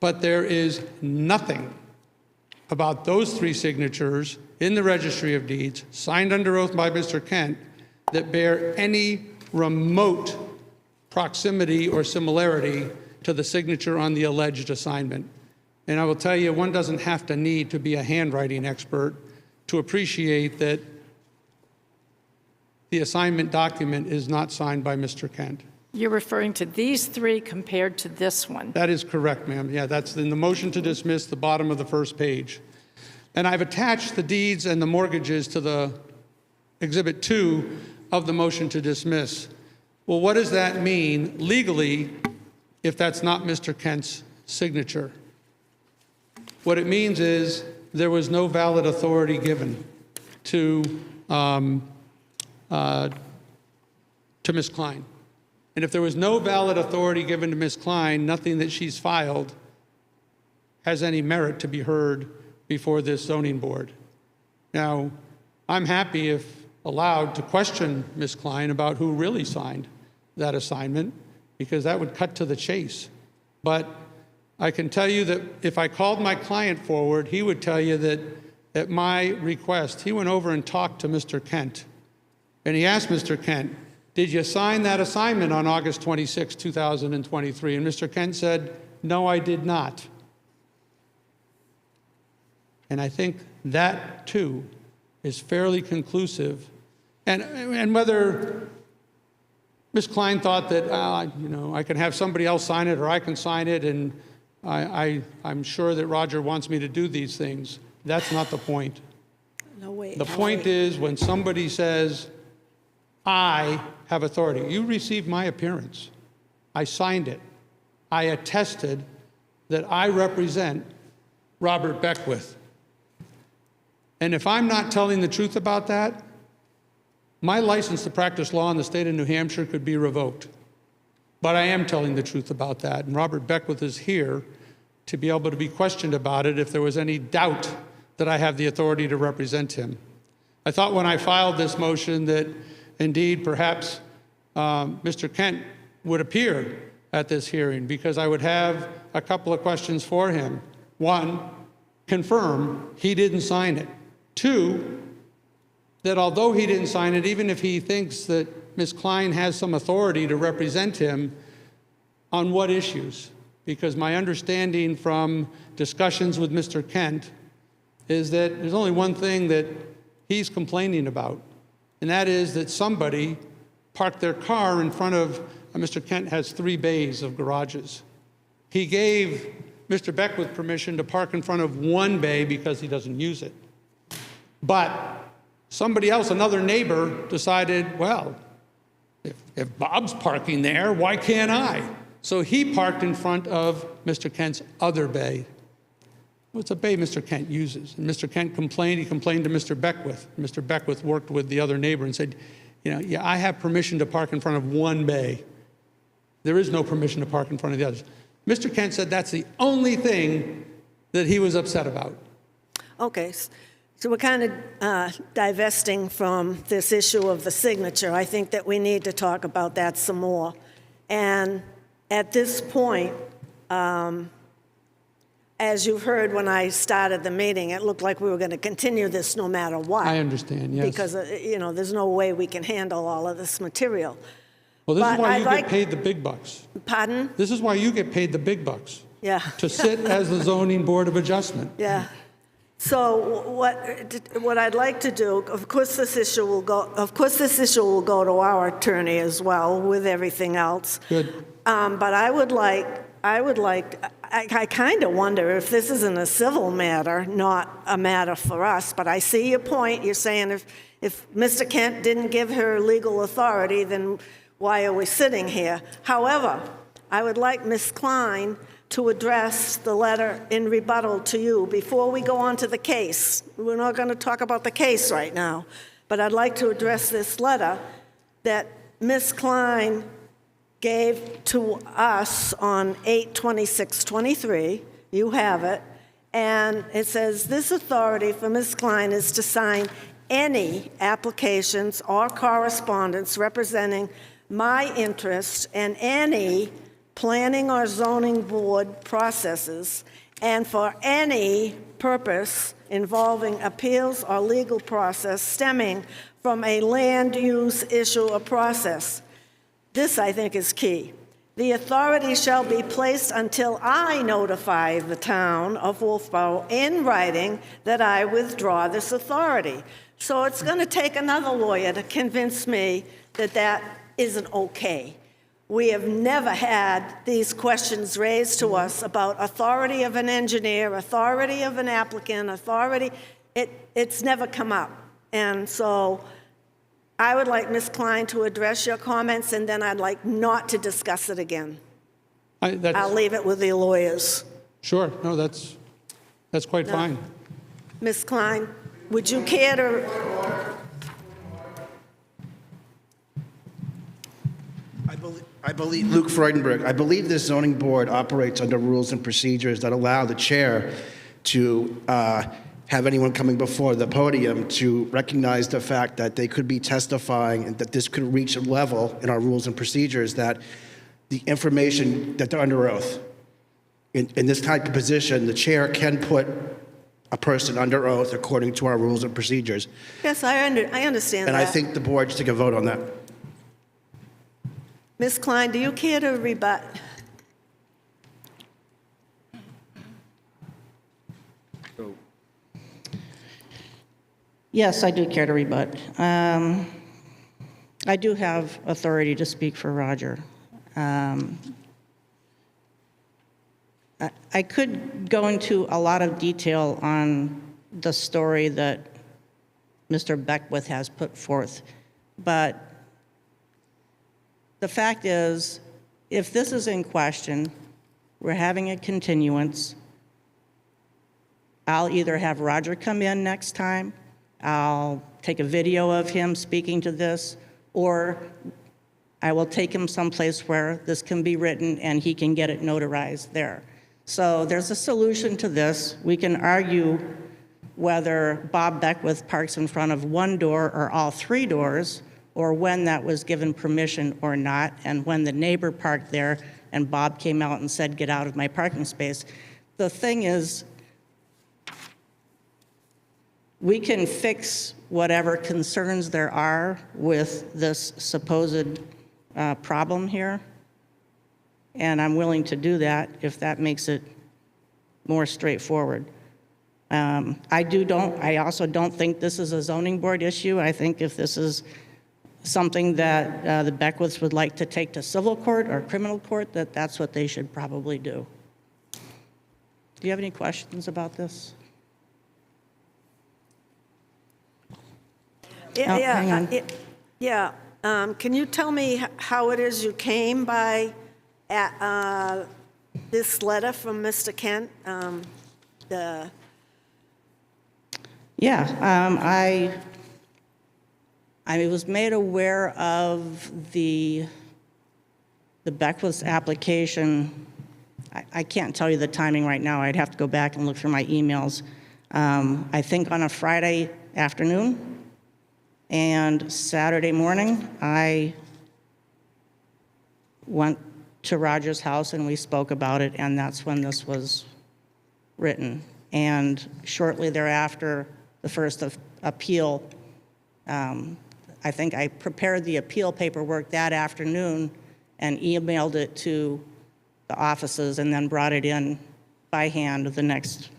But there is nothing about those three signatures in the Registry of Deeds, signed under oath by Mr. Kent, that bear any remote proximity or similarity to the signature on the alleged assignment. And I will tell you, one doesn't have to need to be a handwriting expert to appreciate that the assignment document is not signed by Mr. Kent. You're referring to these three compared to this one. That is correct, ma'am. Yeah, that's in the motion to dismiss, the bottom of the first page. And I've attached the deeds and the mortgages to the Exhibit 2 of the motion to dismiss. Well, what does that mean legally if that's not Mr. Kent's signature? What it means is there was no valid authority given to Ms. Klein. And if there was no valid authority given to Ms. Klein, nothing that she's filed has any merit to be heard before this zoning board. Now, I'm happy, if allowed, to question Ms. Klein about who really signed that assignment, because that would cut to the chase. But I can tell you that if I called my client forward, he would tell you that at my request, he went over and talked to Mr. Kent. And he asked Mr. Kent, did you sign that assignment on August 26, 2023? And Mr. Kent said, no, I did not. And I think that, too, is fairly conclusive. And whether Ms. Klein thought that, I can have somebody else sign it or I can sign it, and I'm sure that Roger wants me to do these things, that's not the point. No, wait. The point is when somebody says, I have authority. You received my appearance. I signed it. I attested that I represent Robert Beckwith. And if I'm not telling the truth about that, my license to practice law in the state of New Hampshire could be revoked. But I am telling the truth about that. And Robert Beckwith is here to be able to be questioned about it if there was any doubt that I have the authority to represent him. I thought when I filed this motion that indeed perhaps Mr. Kent would appear at this hearing, because I would have a couple of questions for him. One, confirm he didn't sign it. Two, that although he didn't sign it, even if he thinks that Ms. Klein has some authority to represent him, on what issues? Because my understanding from discussions with Mr. Kent is that there's only one thing that he's complaining about, and that is that somebody parked their car in front of, Mr. Kent has 3 bays of garages. He gave Mr. Beckwith permission to park in front of 1 bay because he doesn't use it. But somebody else, another neighbor, decided, well, if Bob's parking there, why can't I? So he parked in front of Mr. Kent's other bay. Well, it's a bay Mr. Kent uses. And Mr. Kent complained. He complained to Mr. Beckwith. Mr. Beckwith worked with the other neighbor and said, yeah, I have permission to park in front of 1 bay. There is no permission to park in front of the others. Mr. Kent said that's the only thing that he was upset about. Okay, so we're kind of divesting from this issue of the signature. I think that we need to talk about that some more. And at this point, as you heard when I started the meeting, it looked like we were going to continue this no matter what. I understand, yes. Because, there's no way we can handle all of this material. Well, this But is why I'd you like- get paid the big bucks. Pardon? This is why you get paid the big bucks. Yeah. To sit as the zoning board of adjustment. Yeah. So what I'd like to do, of course, this issue will go to our attorney as well with everything else. Good. But I kind of wonder if this isn't a civil matter, not a matter for us. But I see your point. You're saying if Mr. Kent didn't give her legal authority, then why are we sitting here? However, I would like Ms. Klein to address the letter in rebuttal to you before we go on to the case. We're not going to talk about the case right now, but I'd like to address this letter that Ms. Klein gave to us on 8/26/23. You have it. And it says, "This authority for Ms. Klein is to sign any applications or correspondence representing my interest and any planning or zoning board processes, and for any purpose involving appeals or legal process stemming from a land use issue or process." This, I think, is key. "The authority shall be placed until I notify the town of Wolfeboro in writing that I withdraw this authority." So it's going to take another lawyer to convince me that that isn't okay. We have never had these questions raised to us about authority of an engineer, authority of an applicant, authority. It's never come up. And so I would like Ms. Klein to address your comments, and then I'd like not to discuss it again. I'll leave it with the lawyers. Sure, no, that's quite fine. Ms. Klein, would you care to? I believe, Luke Freudenberg, I believe this zoning board operates under rules and procedures that allow the chair to have anyone coming before the podium to recognize the fact that they could be testifying and that this could reach a level in our rules and procedures that the information that they're under oath. In this type of position, the chair can put a person under oath according to our rules and procedures. Yes, I understand that. And I think the board should take a vote on that. Ms. Klein, do you care to rebut? Yes, I do care to rebut. I do have authority to speak for Roger. I could go into a lot of detail on the story that Mr. Beckwith has put forth, but the fact is, if this is in question, we're having a continuance, I'll either have Roger come in next time, I'll take a video of him speaking to this, or I will take him someplace where this can be written and he can get it notarized there. So there's a solution to this. We can argue whether Bob Beckwith parks in front of one door or all three doors, or when that was given permission or not, and when the neighbor parked there and Bob came out and said, "Get out of my parking space." The thing is, we can fix whatever concerns there are with this supposed problem here, and I'm willing to do that if that makes it more straightforward. I also don't think this is a zoning board issue. I think if this is something that the Beckwiths would like to take to civil court or criminal court, that's what they should probably do. Do you have any questions about this? Hang on. Can you tell me how it is you came by this letter from Mr. Kent? I was made aware of the Beckwith's application. I can't tell you the timing right now. I'd have to go back and look through my emails. I think on a Friday afternoon, and Saturday morning, I went to Roger's house and we spoke about it, and that's when this was written. And shortly thereafter, the first appeal, I think I prepared the appeal paperwork that afternoon and emailed it to the offices and then brought it in by hand the next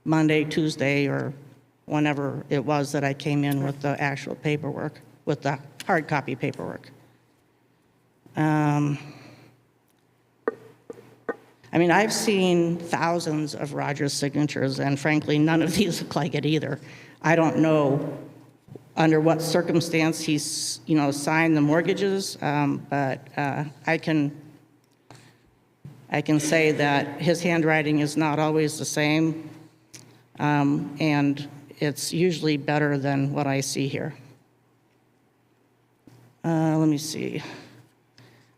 Monday, Tuesday, or whenever it was that I came in with the actual paperwork, with the hard copy paperwork. I mean, I've seen thousands of Roger's signatures, and frankly, none of these look like it either. I don't know under what circumstance he's, signed the mortgages, but I can say that his handwriting is not always the same, and it's usually better than what I see here. let me see.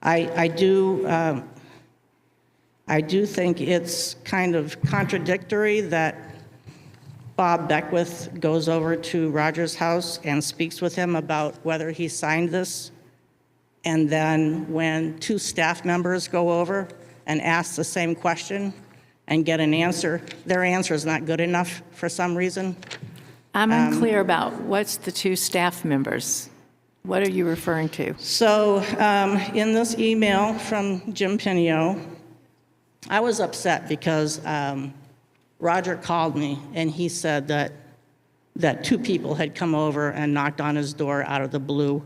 I do think it's kind of contradictory that Bob Beckwith goes over to Roger's house and speaks with him about whether he signed this, and then when two staff members go over and ask the same question and get an answer, their answer is not good enough for some reason. I'm unclear about what's the two staff members. What are you referring to? So in this email from Jim Pinio, I was upset because Roger called me and he said that two people had come over and knocked on his door out of the blue,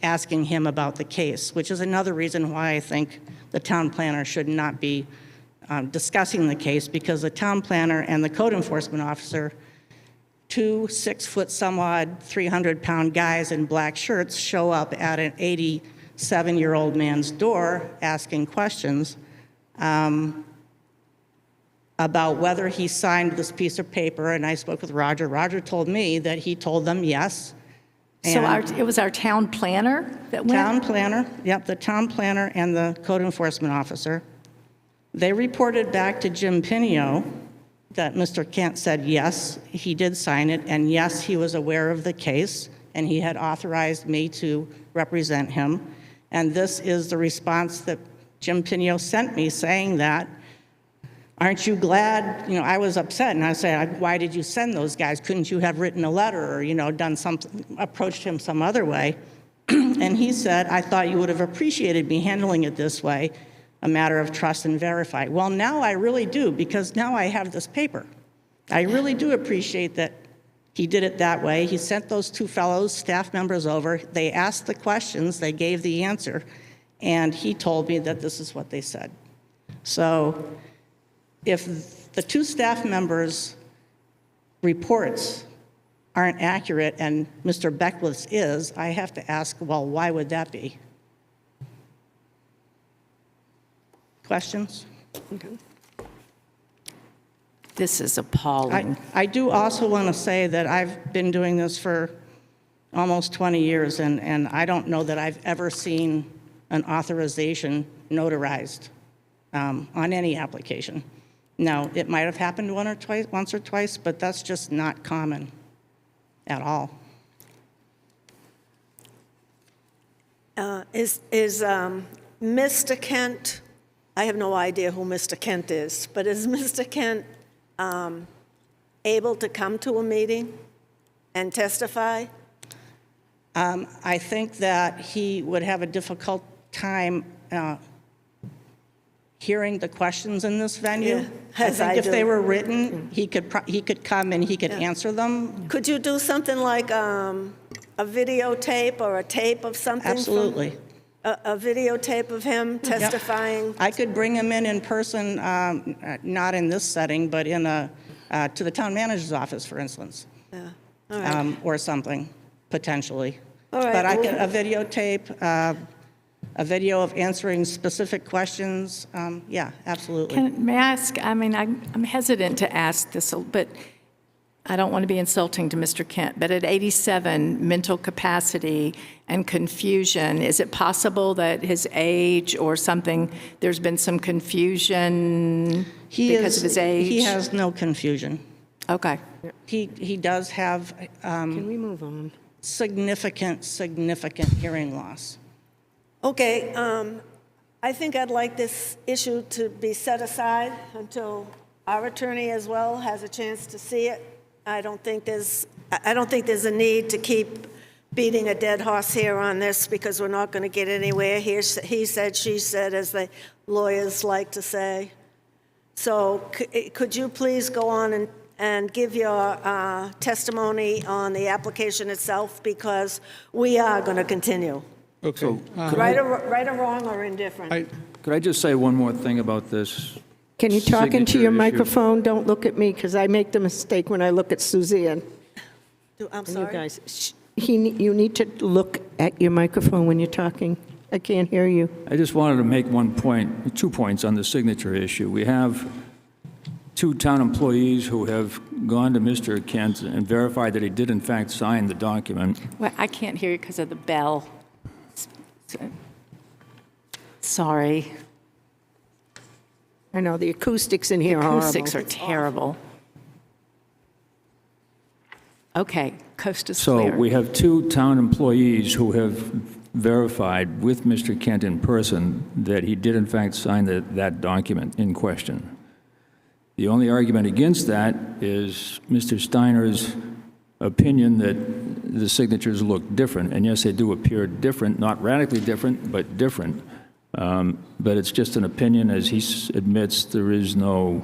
asking him about the case, which is another reason why I think the town planner should not be discussing the case, because the town planner and the code enforcement officer, two 6-foot-some-odd, 300-pound guys in black shirts, show up at an 87-year-old man's door asking questions about whether he signed this piece of paper, and I spoke with Roger. Roger told me that he told them yes. So And it was our town planner that went? town planner, yep, the town planner and the code enforcement officer. They reported back to Jim Pinio that Mr. Kent said yes, he did sign it, and yes, he was aware of the case, and he had authorized me to represent him. And this is the response that Jim Pinio sent me, saying that, aren't you glad, I was upset, and I said, why did you send those guys? Couldn't you have written a letter or, done something, approached him some other way? And he said, I thought you would have appreciated me handling it this way, a matter of trust and verify. Well, now I really do, because now I have this paper. I really do appreciate that he did it that way. He sent those two fellows, staff members, over. They asked the questions, they gave the answer, and he told me that this is what they said. So if the two staff members' reports aren't accurate and Mr. Beckwith's is, I have to ask, well, why would that be? Questions? This is appalling. I do also want to say that I've been doing this for almost 20 years, and I don't know that I've ever seen an authorization notarized on any application. Now, it might have happened once or twice, but that's just not common at all. Is Mr. Kent, I have no idea who Mr. Kent is, but is Mr. Kent able to come to a meeting and testify? I think that he would have a difficult time hearing the questions in this venue. Yeah, I as think I if do. they were written, he could come and he could answer them. Could you do something like a videotape or a tape of something? Absolutely. A videotape of him testifying? I could bring him in person, not in this setting, but to the town manager's office, for instance. Yeah, all right. Or something, potentially. All right, But well- a videotape, a video of answering specific questions, yeah, absolutely. May I ask, I'm hesitant to ask this, but I don't want to be insulting to Mr. Kent, but at 87, mental capacity and confusion, is it possible that his age or something, there's been some confusion because of his age? He has no confusion. Okay. He does have Can we move on? significant hearing loss. Okay, I think I'd like this issue to be set aside until our attorney as well has a chance to see it. I don't think there's a need to keep beating a dead horse here on this, because we're not going to get anywhere. He said, she said, as the lawyers like to say. So could you please go on and give your testimony on the application itself, because we are going to continue. Okay. Right or wrong or indifferent? Could I just say one more thing about this? Can you talk into signature your issue? microphone? Don't look at me, because I make the mistake when I look at Suzanne. I'm And you sorry. guys, you need to look at your microphone when you're talking. I can't hear you. I just wanted to make 2 points on the signature issue. We have two town employees who have gone to Mr. Kent and verified that he did in fact sign the document. Well, I can't hear you because of the bell. Sorry. I know, the acoustics in here are horrible. Acoustics are terrible. Okay, coast is So clear. we have two town employees who have verified with Mr. Kent in person that he did in fact sign that document in question. The only argument against that is Mr. Steiner's opinion that the signatures look different. And yes, they do appear different, not radically different, but different. But it's just an opinion, as he admits there is no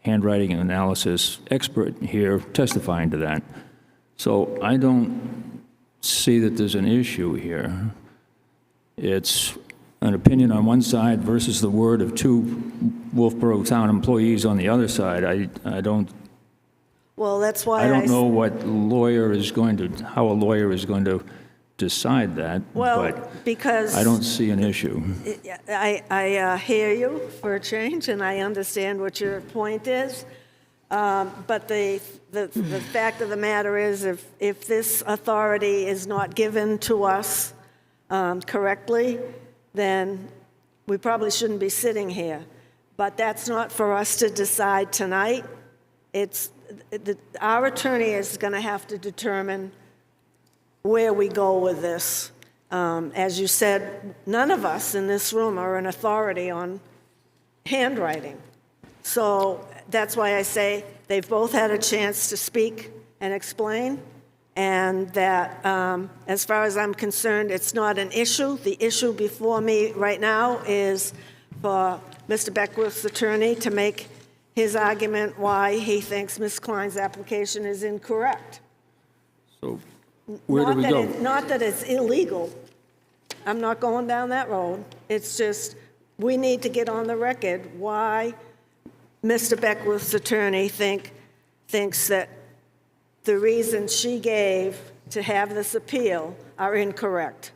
handwriting analysis expert here testifying to that. So I don't see that there's an issue here. It's an opinion on one side versus the word of two Wolfeboro town employees on the other side. I don't Well, that's why I don't know what lawyer is going to, how a lawyer is going to decide that, Well, but because I don't see an issue. I hear you for a change, and I understand what your point is. But the fact of the matter is, if this authority is not given to us correctly, then we probably shouldn't be sitting here. But that's not for us to decide tonight. Our attorney is going to have to determine where we go with this. As you said, none of us in this room are an authority on handwriting. So that's why I say they've both had a chance to speak and explain, and that, as far as I'm concerned, it's not an issue. The issue before me right now is for Mr. Beckwith's attorney to make his argument why he thinks Ms. Klein's application is incorrect. So where do we go? Not that it's illegal. I'm not going down that road. It's just, we need to get on the record why Mr. Beckwith's attorney thinks that the reasons she gave to have this appeal are incorrect.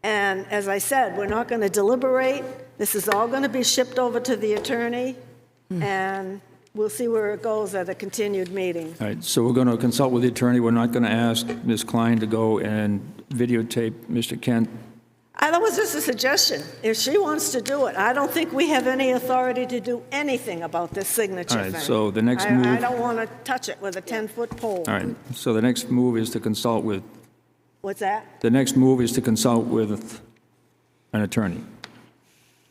And as I said, we're not going to deliberate. This is all going to be shipped over to the attorney, and we'll see where it goes at a continued meeting. All right, so we're going to consult with the attorney. We're not going to ask Ms. Klein to go and videotape Mr. Kent. That was just a suggestion. If she wants to do it, I don't think we have any authority to do anything about this signature All thing. right, so the next I move. don't want to touch it with a 10-foot pole. All right, so the next move is to consult with, What's that? the next move is to consult with an attorney.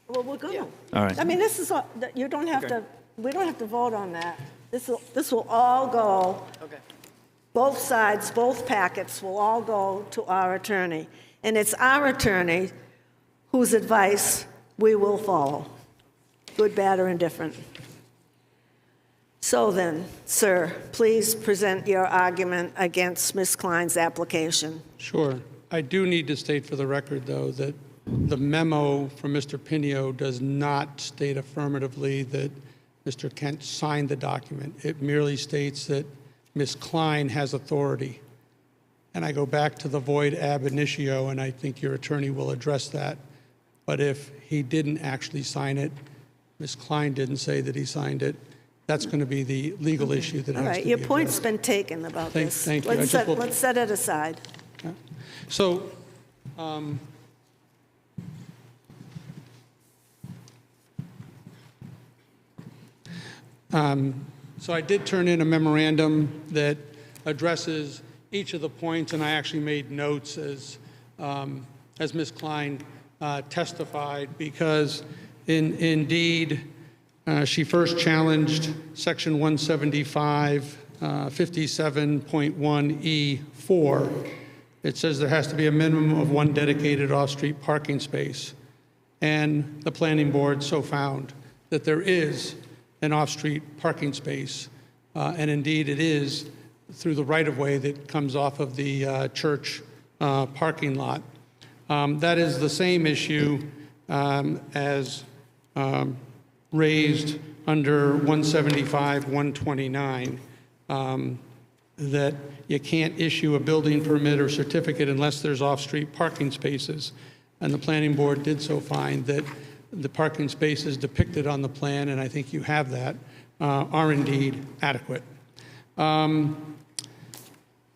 Well, we're going to. All right. I mean, this is, you don't have to, we don't have to vote on that. This will all go, both sides, both packets will all go to our attorney. And it's our attorney whose advice we will follow, good, bad, or indifferent. So then, sir, please present your argument against Ms. Klein's application. Sure. I do need to state for the record, though, that the memo from Mr. Pinio does not state affirmatively that Mr. Kent signed the document. It merely states that Ms. Klein has authority. And I go back to the void ab initio, and I think your attorney will address that. But if he didn't actually sign it, Ms. Klein didn't say that he signed it, that's going to be the legal issue that All has right, to be your addressed. point's been taken about this. Thank you. I just will- Let's set it aside. So, so I did turn in a memorandum that addresses each of the points, and I actually made notes as Ms. Klein testified, because indeed, she first challenged Section 175, 57.1E4. It says there has to be a minimum of one dedicated off-street parking space. And the planning board so found that there is an off-street parking space. And indeed, it is through the right-of-way that comes off of the church parking lot. That is the same issue as raised under 175, 129, that you can't issue a building permit or certificate unless there's off-street parking spaces. And the planning board did so find that the parking spaces depicted on the plan, and I think you have that, are indeed adequate. And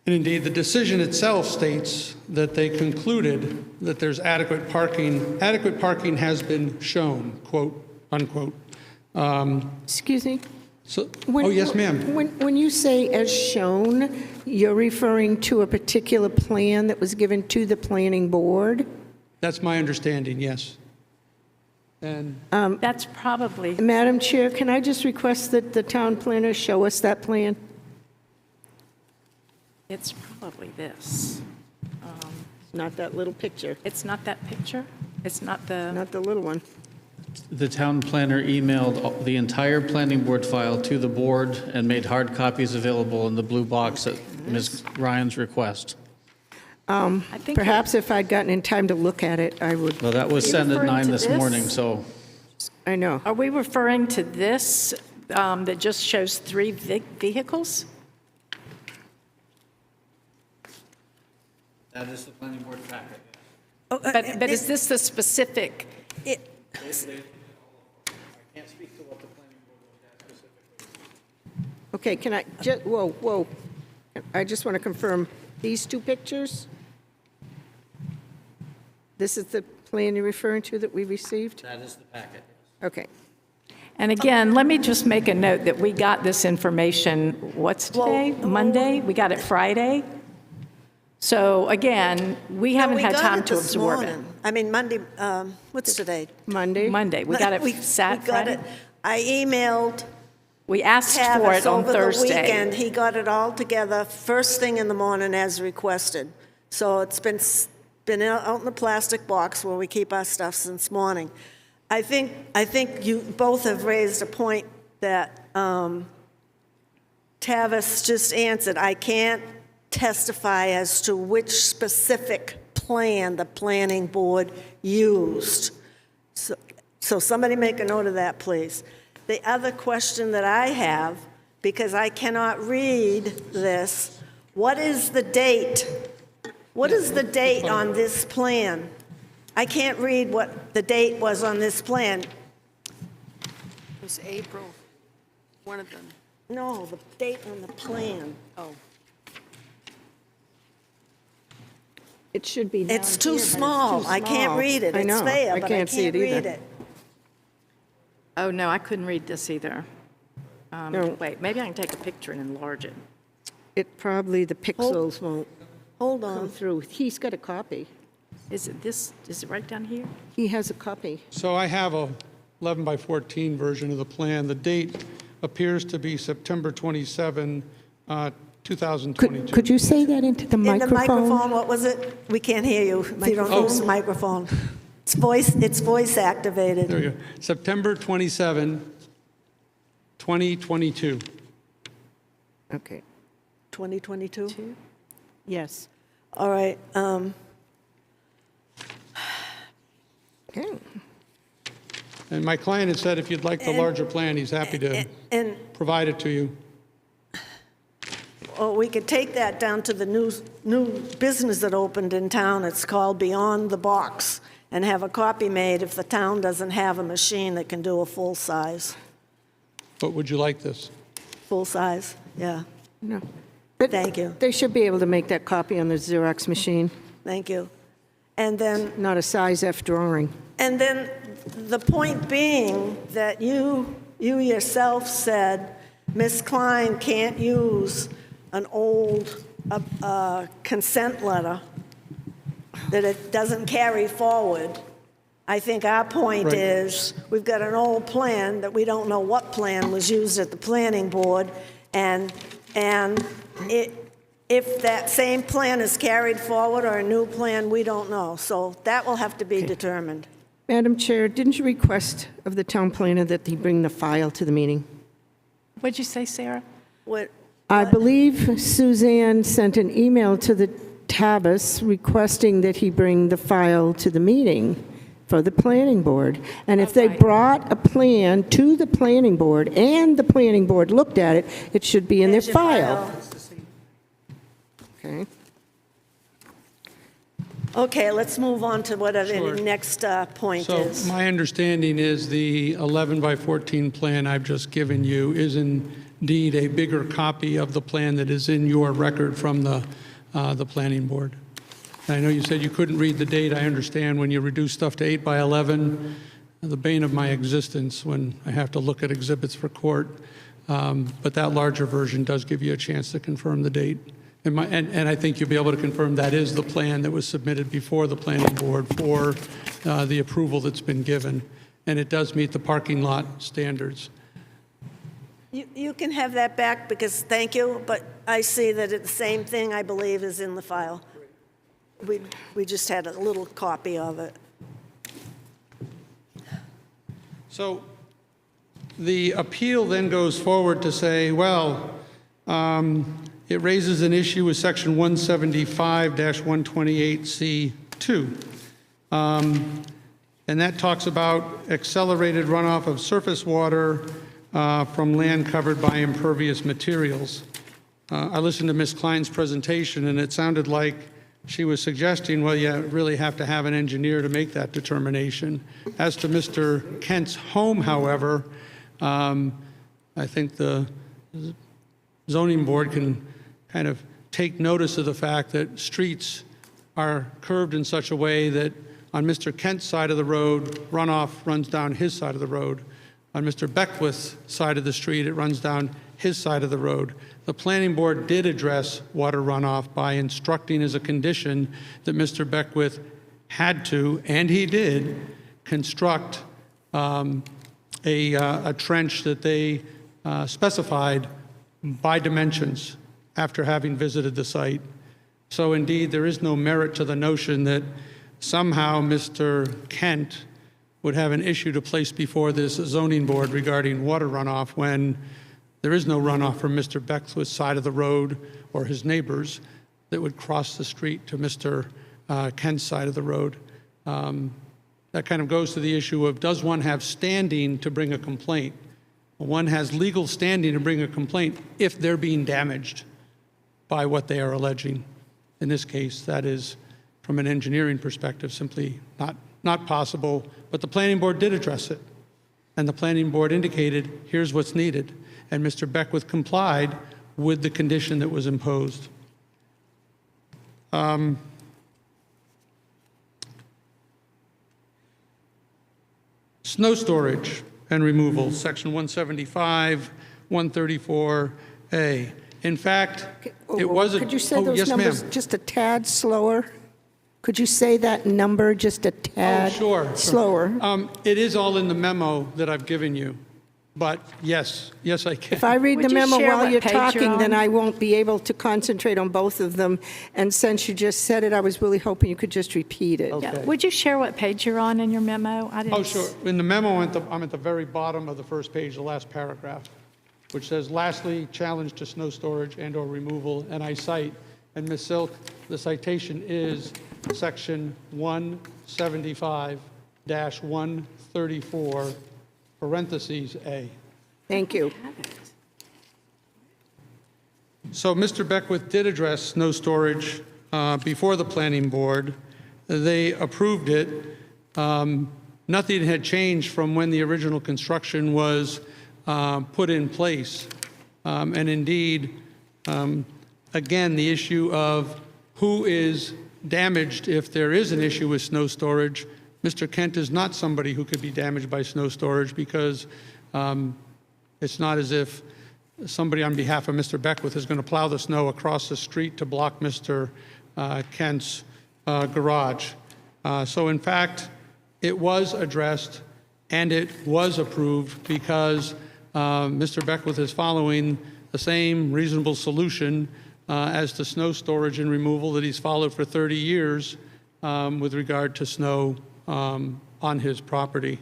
indeed, the decision itself states that they concluded that there's adequate parking. Adequate parking has been shown, quote, unquote. Excuse me? So, When- oh, yes, ma'am. When you say "as shown," you're referring to a particular plan that was given to the planning board? That's my understanding, yes. And That's probably, Madam Chair, can I just request that the town planner show us that plan? it's probably this. Not that little picture, It's not that picture? It's not the, not the little one. The town planner emailed the entire planning board file to the board and made hard copies available in the blue box at Ms. Ryan's request. I think. Perhaps if I'd gotten in time to look at it, I would, Well, that was Are you sent at referring 9 to this this? morning, so I know. Are we referring to this that just shows 3 vehicles? that is the planning board packet. But is this the specific? I can't speak to what the planning board looked at specifically. Okay, can I, whoa. I just want to confirm, these 2 pictures? This is the plan you're referring to that we received? That is the packet. Okay. And again, let me just make a note that we got this information, what's today? Monday? We got it Friday? So again, we haven't had time to absorb it. I mean, Monday, what's today? Monday? Monday, we got it We Sat got Friday? it. I emailed We asked for Tavis it on over the Thursday. weekend. He got it all together first thing in the morning as requested. So it's been out in the plastic box where we keep our stuff since morning. I think you both have raised a point that Tavis just answered. I can't testify as to which specific plan the planning board used. So somebody make a note of that, please. The other question that I have, because I cannot read this, what is the date? What is the date on this plan? I can't read what the date was on this plan. It was April, one of them. No, the date on the plan. Oh, It should be down It's too here, but small. I can't read it. I know. It's there, I but I can't see can't it read either. it. Oh, no, I couldn't read this either. No. Wait, maybe I can take a picture and enlarge it. It probably, the pixels won't Hold come on. through. He's got a copy. Is it this, is it right down here? He has a copy. so I have a 11 by 14 version of the plan. The date appears to be September 27, 2022. Could you say that into the In the microphone? microphone, what was it? We can't hear you if you don't use the microphone. It's voice activated. There we go. September 27, 2022. Okay, 2022? yes. All right. Okay. And my client had said if you'd like the larger plan, he's happy to And, provide it to you. well, we could take that down to the new business that opened in town. It's called Beyond the Box, and have a copy made if the town doesn't have a machine that can do a full size. But would you like this? Full size, yeah. No. But Thank you. They should be able to make that copy on the Xerox machine, Thank you. And then not a size F drawing. And then the point being that you yourself said Ms. Klein can't use an old consent letter, that it doesn't carry forward. I think our point Right. is, we've got an old plan that we don't know what plan was used at the planning board, and if that same plan is carried forward or a new plan, we don't know. So that will have to be determined. Madam Chair, didn't you request of the town planner that he bring the file to the meeting? What'd you say, Sarah? What, I believe Suzanne sent an email to the Tavis requesting that he bring the file to the meeting for the planning board. And if they Right. brought a plan to the planning board and the planning board looked at it, it should be in their there's your file. Okay. Okay, let's move on to whatever Sure. the next point So is. my understanding is the 11 by 14 plan I've just given you is indeed a bigger copy of the plan that is in your record from the planning board. And I know you said you couldn't read the date. I understand when you reduce stuff to 8 by 11, the bane of my existence when I have to look at exhibits for court. But that larger version does give you a chance to confirm the date. And I think you'll be able to confirm that is the plan that was submitted before the planning board for the approval that's been given. And it does meet the parking lot standards. You can have that back because, thank you, but I see that it's the same thing, I believe, is in the file. We just had a little copy of it. So the appeal then goes forward to say, well, it raises an issue with section 175-128C2. And that talks about accelerated runoff of surface water from land covered by impervious materials. I listened to Ms. Klein's presentation, and it sounded like she was suggesting, well, you really have to have an engineer to make that determination. As to Mr. Kent's home, however, I think the zoning board can kind of take notice of the fact that streets are curved in such a way that on Mr. Kent's side of the road, runoff runs down his side of the road. On Mr. Beckwith's side of the street, it runs down his side of the road. The planning board did address water runoff by instructing as a condition that Mr. Beckwith had to, and he did, construct a trench that they specified by dimensions after having visited the site. So indeed, there is no merit to the notion that somehow Mr. Kent would have an issue to place before this zoning board regarding water runoff when there is no runoff from Mr. Beckwith's side of the road or his neighbors that would cross the street to Mr. Kent's side of the road. That kind of goes to the issue of, does one have standing to bring a complaint? One has legal standing to bring a complaint if they're being damaged by what they are alleging. In this case, that is, from an engineering perspective, simply not possible. But the planning board did address it. And the planning board indicated, here's what's needed. And Mr. Beckwith complied with the condition that was imposed. Snow storage and removal, section 175, 134A. In fact, it was a... Could you say oh, those yes, numbers ma'am. just a tad slower? Could you say that number just a tad Sure. slower? It is all in the memo that I've given you, but yes, I can. If I read the Would you memo share while what you're page you're talking, then on? I won't be able to concentrate on both of them. And since you just said it, I was really hoping you could just repeat it. Yeah. Would you share what page you're on in your memo? I didn't. Oh, sure. In the memo, I'm at the very bottom of the first page, the last paragraph, which says, lastly, challenge to snow storage and/or removal, and I cite, and Ms. Silk, the citation is section 175-134, parentheses A. Thank you. So Mr. Beckwith did address snow storage before the planning board. They approved it. Nothing had changed from when the original construction was put in place. And indeed, again, the issue of who is damaged if there is an issue with snow storage. Mr. Kent is not somebody who could be damaged by snow storage because it's not as if somebody on behalf of Mr. Beckwith is going to plow the snow across the street to block Mr. Kent's garage. So in fact, it was addressed and it was approved because Mr. Beckwith is following the same reasonable solution as to snow storage and removal that he's followed for 30 years with regard to snow on his property.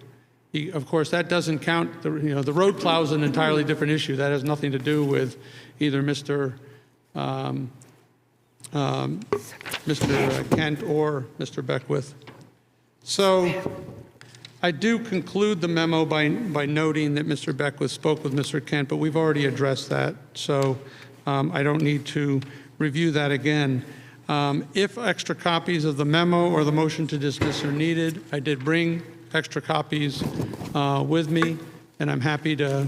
Of course, that doesn't count, the road plow is an entirely different issue. That has nothing to do with either Mr. Kent or Mr. Beckwith. So I do conclude the memo by noting that Mr. Beckwith spoke with Mr. Kent, but we've already addressed that, so I don't need to review that again. If extra copies of the memo or the motion to dismiss are needed, I did bring extra copies with me, and I'm happy to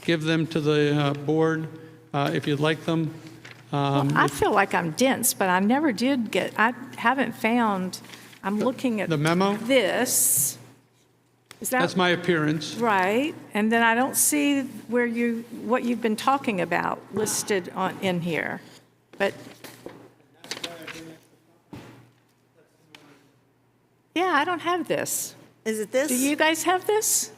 give them to the board if you'd like them. I feel like I'm dense, but I never did get, I haven't found, I'm looking at The memo? this. Is that That's my appearance. right? And then I don't see where what you've been talking about listed in here. But yeah, I don't have this. Is it this? Do you guys have this?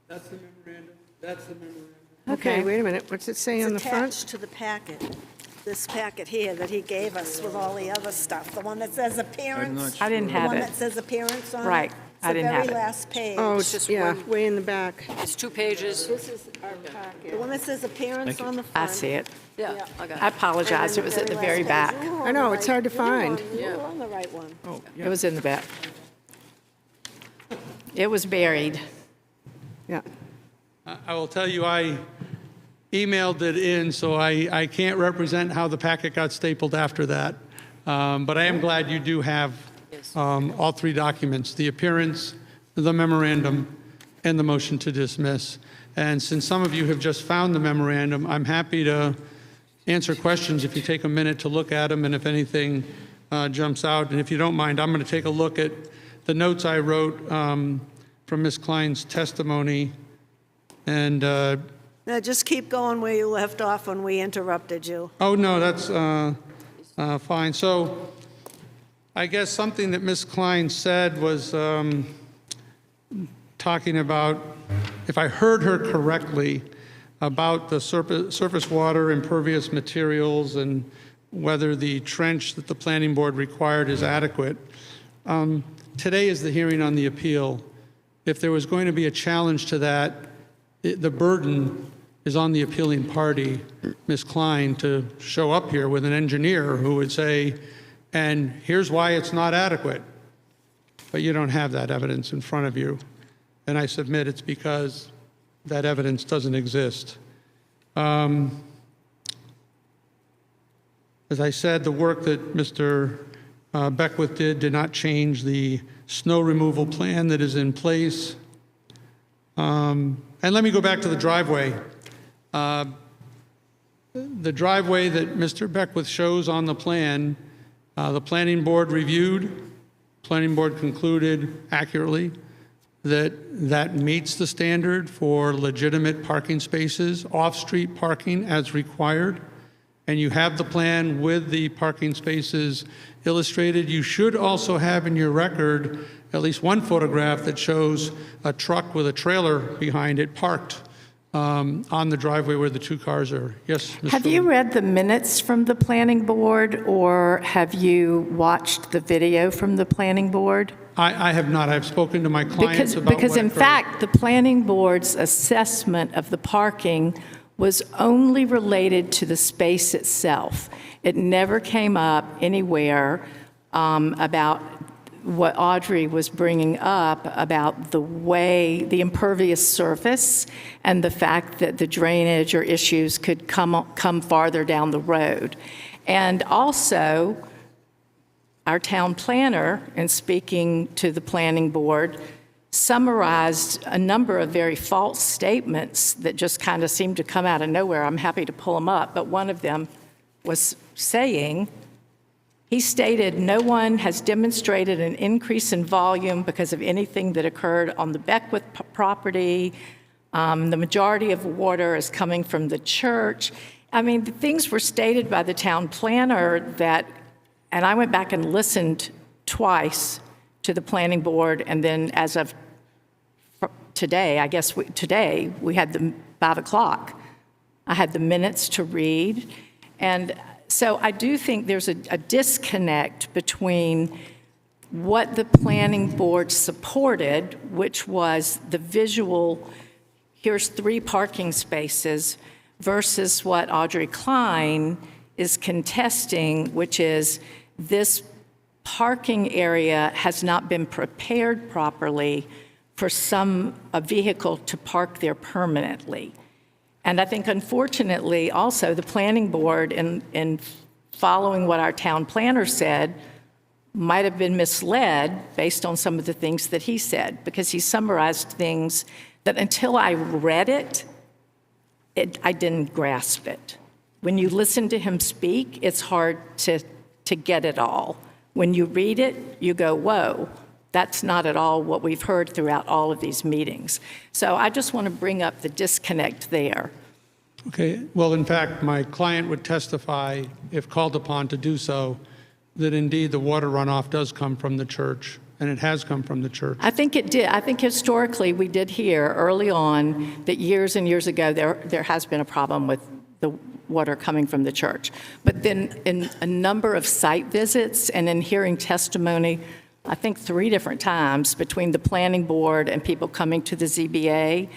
That's the memorandum. That's the memorandum. Okay, wait a minute, what's it say on the It's front? attached to the packet, this packet here that he gave us with all the other stuff, the one that says appearance. I didn't The have one it. that says appearance on it. Right, I didn't have It's it. the very last page. Oh, It's just yeah, one- way in the back. It's 2 pages. This is our packet. The one that says appearance on the I front. see it. Yeah, I got I it. apologize, it was at the very back. I know, it's hard to find. You were on the right one. It was in the back. It was buried. Yeah. I will tell you, I emailed it in, so I can't represent how the packet got stapled after that. But I am glad you do have all 3 documents, the appearance, the memorandum, and the motion to dismiss. And since some of you have just found the memorandum, I'm happy to answer questions if you take a minute to look at them and if anything jumps out. And if you don't mind, I'm going to take a look at the notes I wrote from Ms. Klein's testimony. And, Now, just keep going where you left off when we interrupted you. oh, no, that's fine. So I guess something that Ms. Klein said was talking about, if I heard her correctly, about the surface water impervious materials and whether the trench that the planning board required is adequate. Today is the hearing on the appeal. If there was going to be a challenge to that, the burden is on the appealing party, Ms. Klein, to show up here with an engineer who would say, and here's why it's not adequate. But you don't have that evidence in front of you. And I submit it's because that evidence doesn't exist. As I said, the work that Mr. Beckwith did not change the snow removal plan that is in place. And let me go back to the driveway. The driveway that Mr. Beckwith shows on the plan, the planning board reviewed, planning board concluded accurately that that meets the standard for legitimate parking spaces, off-street parking as required. And you have the plan with the parking spaces illustrated. You should also have in your record at least one photograph that shows a truck with a trailer behind it parked on the driveway where the 2 cars are. Yes, Ms. Have you read the minutes from the planning board, or have you watched the video from the planning board? I have not. I've spoken to my clients about Because what in occurred. fact, the planning board's assessment of the parking was only related to the space itself. It never came up anywhere about what Audrey was bringing up about the way, the impervious surface, and the fact that the drainage or issues could come farther down the road. And also, our town planner, in speaking to the planning board, summarized a number of very false statements that just kind of seemed to come out of nowhere. I'm happy to pull them up, but one of them was saying, he stated, no one has demonstrated an increase in volume because of anything that occurred on the Beckwith property. The majority of water is coming from the church. I mean, the things were stated by the town planner that, and I went back and listened twice to the planning board, and then as of today, I guess today, we had the 5 o'clock. I had the minutes to read, and so I do think there's a disconnect between what the planning board supported, which was the visual, here's 3 parking spaces, versus what Audrey Klein is contesting, which is this parking area has not been prepared properly for a vehicle to park there permanently. And I think, unfortunately, also, the planning board, in following what our town planner said, might have been misled based on some of the things that he said, because he summarized things that until I read it, I didn't grasp it. When you listen to him speak, it's hard to get it all. When you read it, you go, whoa, that's not at all what we've heard throughout all of these meetings. So I just want to bring up the disconnect there. Okay, well, in fact, my client would testify, if called upon to do so, that indeed the water runoff does come from the church, and it has come from the church. I think it did. I think historically we did hear early on that years and years ago there has been a problem with the water coming from the church. But then in a number of site visits and in hearing testimony, I think 3 different times between the planning board and people coming to the ZBA,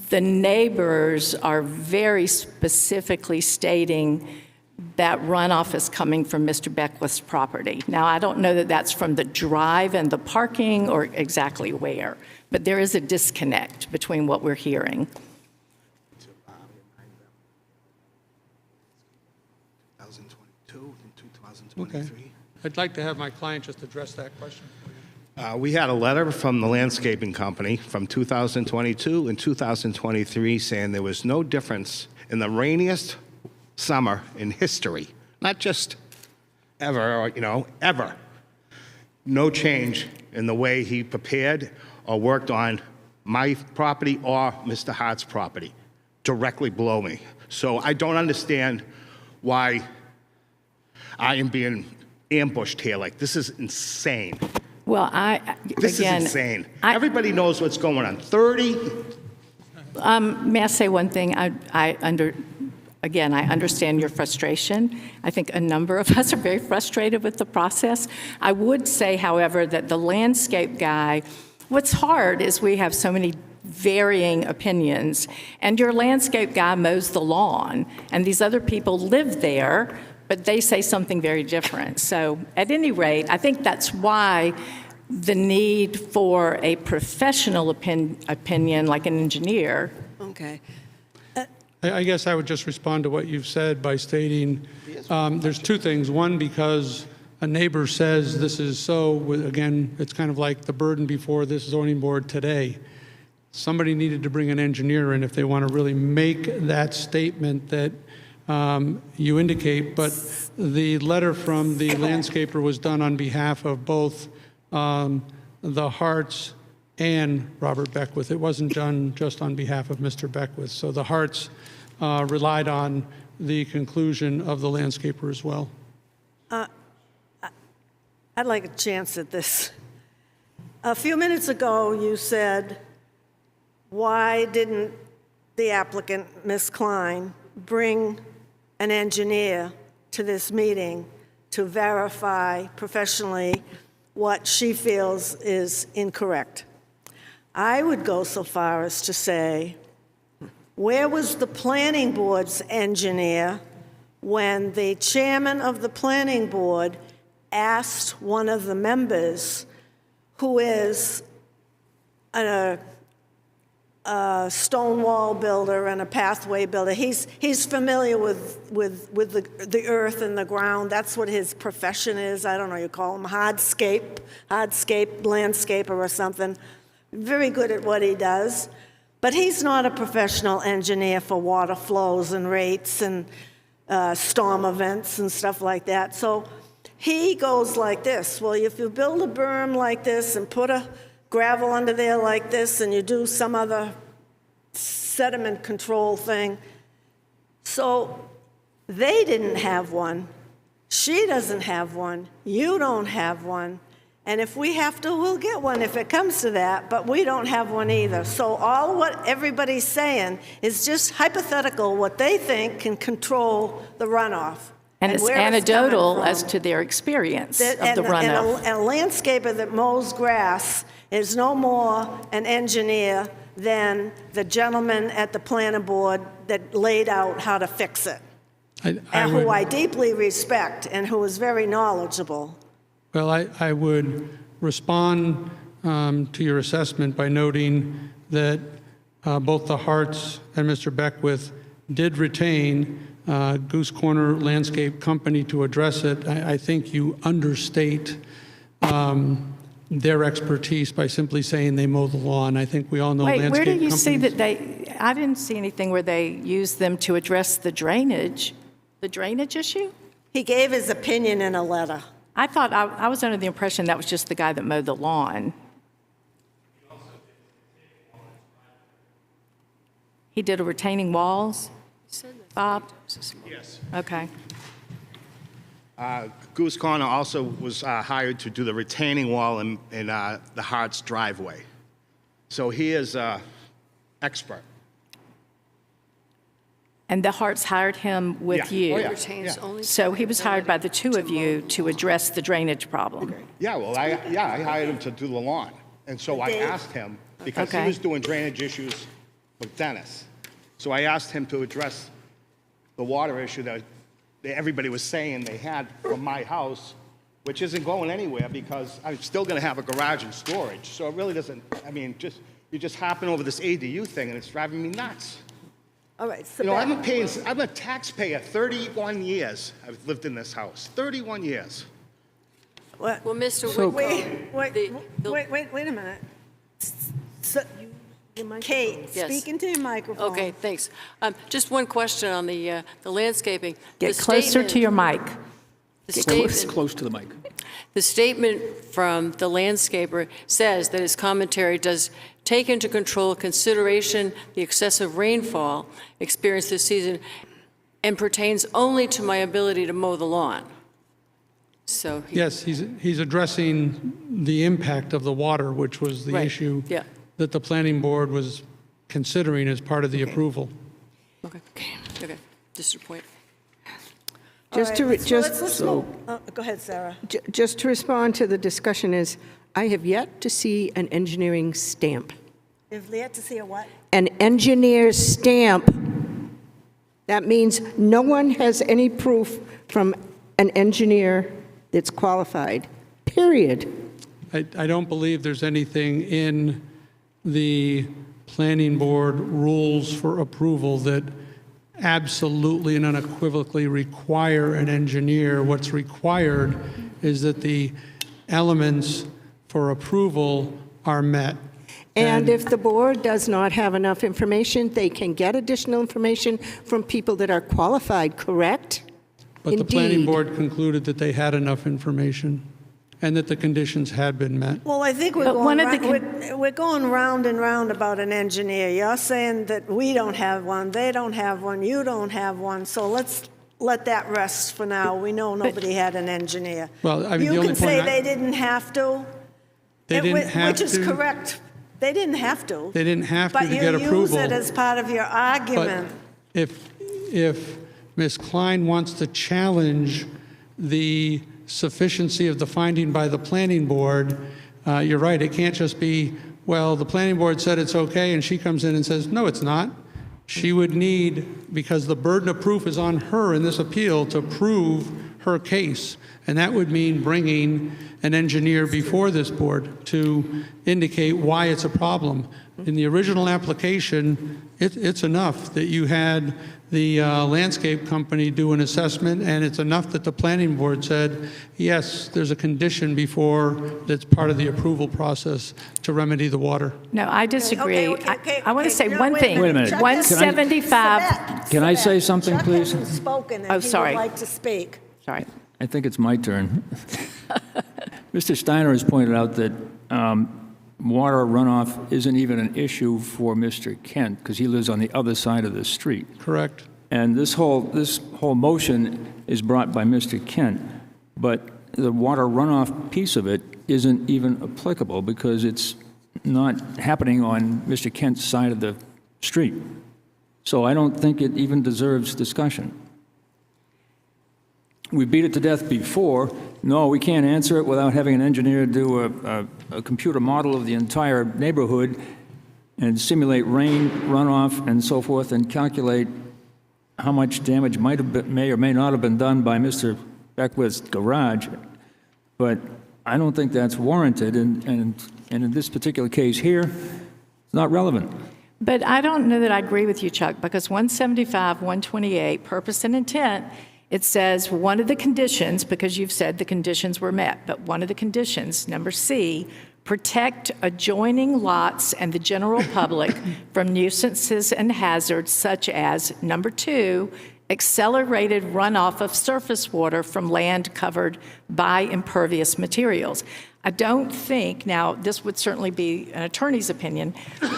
the neighbors are very specifically stating that runoff is coming from Mr. Beckwith's property. Now, I don't know that that's from the drive and the parking or exactly where, but there is a disconnect between what we're hearing. 2022 and 2023. Okay. I'd like to have my client just address that question. We had a letter from the landscaping company from 2022 and 2023 saying there was no difference in the rainiest summer in history, not just ever, or, ever. No change in the way he prepared or worked on my property or Mr. Hart's property directly below me. So I don't understand why I am being ambushed here. Like, this is insane. Well, This is insane. Everybody knows what's going on. 30. May I say one thing? I understand your frustration. I think a number of us are very frustrated with the process. I would say, however, that the landscape guy, what's hard is we have so many varying opinions, and your landscape guy mows the lawn, and these other people live there, but they say something very different. So at any rate, I think that's why the need for a professional opinion, like an engineer. Okay. I guess I would just respond to what you've said by stating there's 2 things. One, because a neighbor says this is so, again, it's kind of like the burden before this zoning board today. Somebody needed to bring an engineer in if they want to really make that statement that you indicate, but the letter from the landscaper was done on behalf of both the Harts and Robert Beckwith. It wasn't done just on behalf of Mr. Beckwith. So the Harts relied on the conclusion of the landscaper as well. I'd like a chance at this. A few minutes ago, you said, why didn't the applicant, Ms. Klein, bring an engineer to this meeting to verify professionally what she feels is incorrect? I would go so far as to say, where was the planning board's engineer when the chairman of the planning board asked one of the members, who is a stone wall builder and a pathway builder? He's familiar with the earth and the ground. That's what his profession is. I don't know, you call him hardscape landscaper or something. Very good at what he does. But he's not a professional engineer for water flows and rates and storm events and stuff like that. So he goes like this. Well, if you build a berm like this and put a gravel under there like this and you do some other sediment control thing. So they didn't have one. She doesn't have one. You don't have one. And if we have to, we'll get one if it comes to that, but we don't have one either. So all what everybody's saying is just hypothetical, what they think can control the runoff. And it's where anecdotal coming as to their experience of and the runoff. And a landscaper that mows grass is no more an engineer than the gentleman at the planning board that laid out how to fix it, and who I deeply respect and who is very knowledgeable. Well, I would respond to your assessment by noting that both the Harts and Mr. Beckwith did retain Goose Corner Landscape Company to address it, I think you understate their expertise by simply saying they mow the lawn. I think we all know Wait, landscape where do you companies. see that I didn't see anything where they used them to address the drainage issue? He gave his opinion in a letter. I thought, I was under the impression that was just the guy that mowed the lawn. He did a retaining walls, Bob? Yes. Okay. Goose Corner also was hired to do the retaining wall in the Hart's driveway. So he is expert. And the Harts hired him with Yeah. you? Oh, yeah. Retains only. So he was hired by the two of you to address the drainage problem? Yeah, well, I hired him to do the lawn. And so I Dave? asked him, because he Okay. was doing drainage issues with Dennis. So I asked him to address the water issue that everybody was saying they had from my house, which isn't going anywhere because I'm still going to have a garage and storage. So it really doesn't, I mean, you're just hopping over this ADU thing and it's driving me nuts. All right, You know, Sabette. I'm a taxpayer, 31 years I've lived in this house, 31 years. What? Well, Mr. Wait, Whitcomb. wait a minute. So, Kate, Yes. speak into your microphone. Okay, thanks. Just one question on the landscaping. Get The closer to statement- your mic. the statement- Close to the mic. The statement from the landscaper says that his commentary does take into consideration the excessive rainfall experienced this season and pertains only to my ability to mow the lawn. So, Yes, he's addressing the impact of the water, which was the Right, issue yeah. that the planning board was considering as part of the approval. okay, just a point. Just to, All right, let's so, go ahead, Sarah. just to respond to the discussion is, I have yet to see an engineering stamp. If they had to see a what? An engineer's stamp. That means no one has any proof from an engineer that's qualified, period. I don't believe there's anything in the planning board rules for approval that absolutely and unequivocally require an engineer. What's required is that the elements for approval are met. And if the board does not have enough information, they can get additional information from people that are qualified, correct? But the planning Indeed. board concluded that they had enough information and that the conditions had been met. Well, I think we're But one going, of the we're going round and round about an engineer. You're saying that we don't have one, they don't have one, you don't have one, so let's let that rest for now. We know nobody had an engineer. Well, I mean, the You only can say point they didn't have to. They didn't have Which is to. correct. They didn't have to. They didn't have to get But you use approval. it as part of your But argument. if Ms. Klein wants to challenge the sufficiency of the finding by the planning board, you're right, it can't just be, well, the planning board said it's okay, and she comes in and says, no, it's not. She would need, because the burden of proof is on her in this appeal, to prove her case. And that would mean bringing an engineer before this board to indicate why it's a problem. In the original application, it's enough that you had the landscape company do an assessment, and it's enough that the planning board said, yes, there's a condition before that's part of the approval process to remedy the water. No, I disagree. I want to say No, one thing. Wait a minute. Chuck has- 175, Sabette, Can I say Sabette, something, Chuck please? hasn't spoken, Oh, and he sorry. would like to speak. sorry. I think it's my turn. Mr. Steiner has pointed out that water runoff isn't even an issue for Mr. Kent because he lives on the other side of the street. Correct? And this whole motion is brought by Mr. Kent, but the water runoff piece of it isn't even applicable because it's not happening on Mr. Kent's side of the street. So I don't think it even deserves discussion. We beat it to death before. No, we can't answer it without having an engineer do a computer model of the entire neighborhood and simulate rain, runoff, and so forth, and calculate how much damage may or may not have been done by Mr. Beckwith's garage. But I don't think that's warranted, and in this particular case here, it's not relevant. But I don't know that I agree with you, Chuck, because 175, 128, purpose and intent, it says one of the conditions, because you've said the conditions were met, but one of the conditions, number C, protect adjoining lots and the general public from nuisances and hazards such as, number 2, accelerated runoff of surface water from land covered by impervious materials. I don't think, now, this would certainly be an attorney's opinion,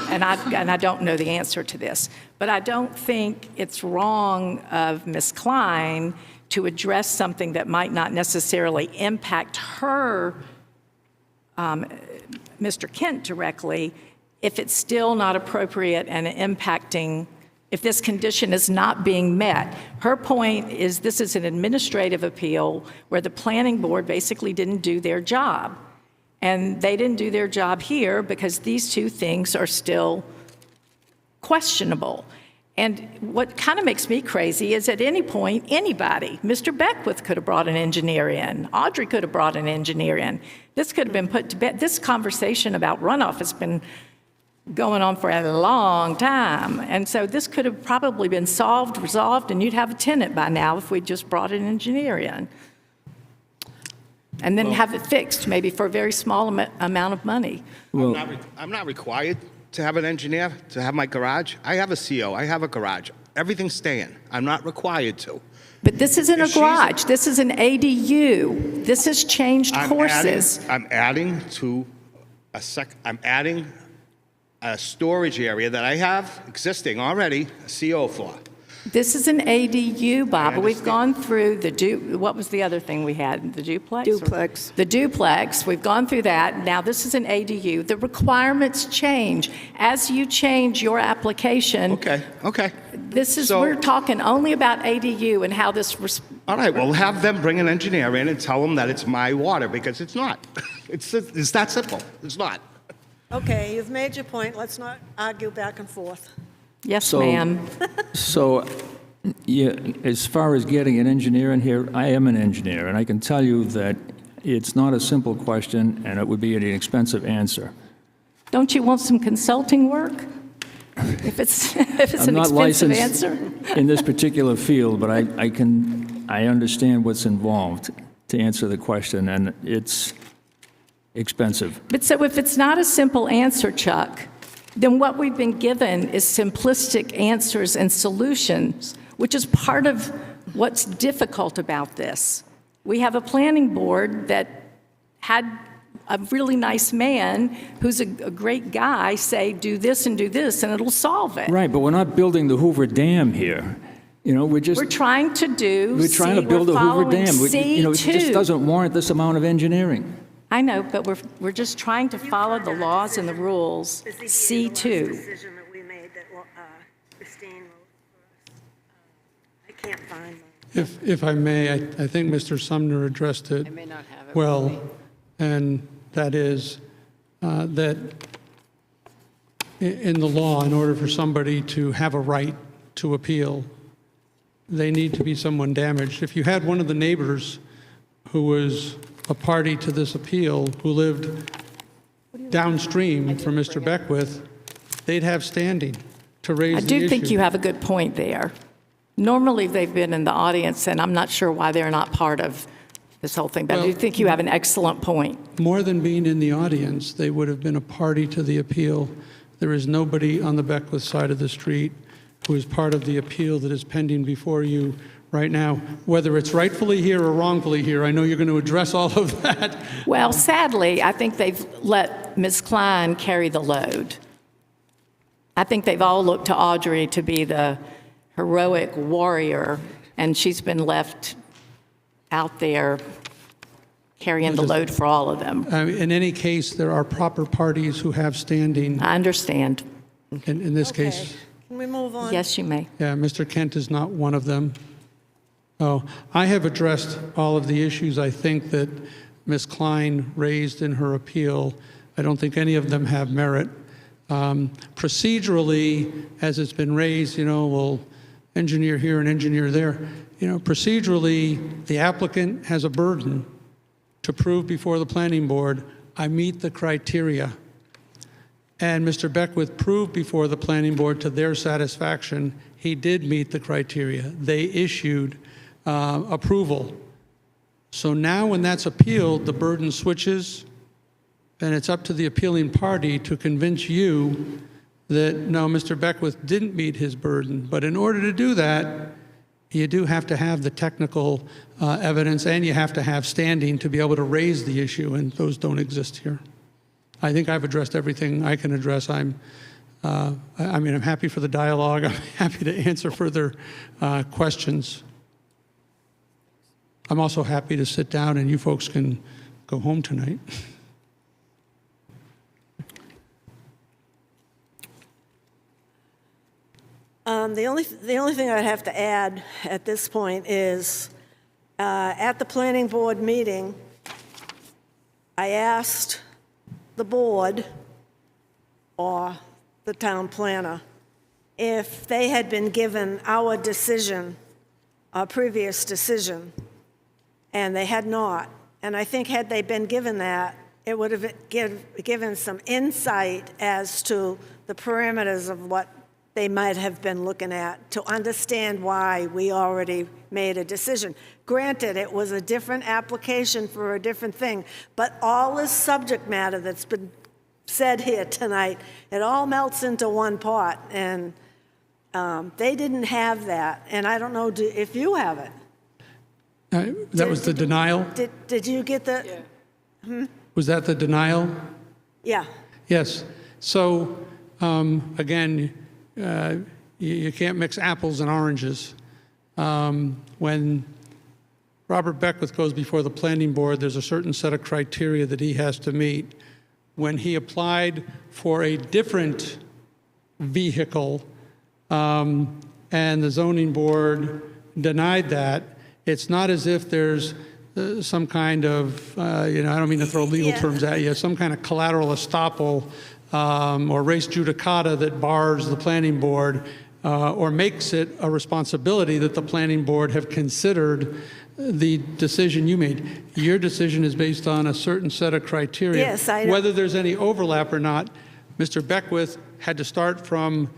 and I don't know the answer to this, but I don't think it's wrong of Ms. Klein to address something that might not necessarily impact her, Mr. Kent directly, if it's still not appropriate and impacting, if this condition is not being met. Her point is this is an administrative appeal where the planning board basically didn't do their job. And they didn't do their job here because these two things are still questionable. And what kind of makes me crazy is at any point, anybody, Mr. Beckwith could have brought an engineer in, Audrey could have brought an engineer in. This could have been put to bed. This conversation about runoff has been going on for a long time. And so this could have probably been solved, resolved, and you'd have a tenant by now if we just brought an engineer in. And then have it fixed, maybe for a very small amount of money. Well, I'm not required to have an engineer, to have my garage. I have a CO, I have a garage. Everything's staying. I'm not required to. But this isn't a If she's- garage. This is an ADU. This has changed courses. I'm adding a storage area that I have existing already, a CO for. This is an ADU, Bob. I We've gone through what was the other thing we had? The duplex? Duplex. The duplex. We've gone through that. Now this is an ADU. The requirements change. As you change your application, Okay. we're talking only about ADU and how this, All right, well, have them bring an engineer in and tell them that it's my water, because it's not. It's that simple. It's not. Okay, you've made your point. Let's not argue back and forth. yes, So- ma'am. So, yeah, as far as getting an engineer in here, I am an engineer, and I can tell you that it's not a simple question, and it would be an expensive answer. Don't you want some consulting work? If it's I'm an not expensive licensed answer? in this particular field, but I understand what's involved to answer the question, and it's expensive. But so if it's not a simple answer, Chuck, then what we've been given is simplistic answers and solutions, which is part of what's difficult about this. We have a planning board that had a really nice man who's a great guy say, do this and it'll solve it. Right, but we're not building the Hoover Dam here. You know, we're trying to do We're trying to build a Hoover Dam. You know, it just C2. doesn't warrant this amount of engineering. I know, but we're just trying to follow the laws and the rules. C2. Decision that we made that Christine wrote for us. I can't find them. If I may, I think Mr. Sumner addressed it I may not have it. well, and that is that in the law, in order for somebody to have a right to appeal, they need to be someone damaged. If you had one of the neighbors who was a party to this appeal, who lived downstream from Mr. Beckwith, they'd have standing to raise I the issue. do think you have a good point there. Normally, they've been in the audience, and I'm not sure why they're not part of this whole thing, but I do Well- think you have an excellent point. More than being in the audience, they would have been a party to the appeal. There is nobody on the Beckwith side of the street who is part of the appeal that is pending before you right now, whether it's rightfully here or wrongfully here. I know you're going to address all of that. Well, sadly, I think they've let Ms. Klein carry the load. I think they've all looked to Audrey to be the heroic warrior, and she's been left out there carrying the load for all of them. In any case, there are proper parties who have standing. I understand. In this Okay. case, Can we move on? Yes, you may. yeah, Mr. Kent is not one of them. Oh, I have addressed all of the issues I think that Ms. Klein raised in her appeal. I don't think any of them have merit. Procedurally, as it's been raised, we'll engineer here and engineer there. Procedurally, the applicant has a burden to prove before the planning board, I meet the criteria. and Mr. Beckwith proved before the planning board to their satisfaction he did meet the criteria. They issued approval. So now when that's appealed, the burden switches, and it's up to the appealing party to convince you that, no, Mr. Beckwith didn't meet his burden. But in order to do that, you do have to have the technical evidence, and you have to have standing to be able to raise the issue, and those don't exist here. I think I've addressed everything I can address. I'm happy for the dialogue. I'm happy to answer further questions. I'm also happy to sit down and you folks can go home tonight. The only thing I'd have to add at this point is, at the planning board meeting, I asked the board or the town planner if they had been given our decision, our previous decision, and they had not. And I think had they been given that, it would have given some insight as to the parameters of what they might have been looking at to understand why we already made a decision. Granted, it was a different application for a different thing, but all this subject matter that's been said here tonight, it all melts into one pot, and they didn't have that, and I don't know if you have it. That was the denial? Did you get the? Yeah. Was that the denial? Yeah. Yes. So, again, you can't mix apples and oranges. When Robert Beckwith goes before the planning board, there's a certain set of criteria that he has to meet. When he applied for a different vehicle and the zoning board denied that, it's not as if there's some kind of, I don't mean to throw legal terms at you, some kind of collateral estoppel or res judicata that bars the planning board or makes it a responsibility that the planning board have considered the decision you made. Your decision is based on a certain set of criteria. Yes, I know. Whether there's any overlap or not, Mr. Beckwith had to start from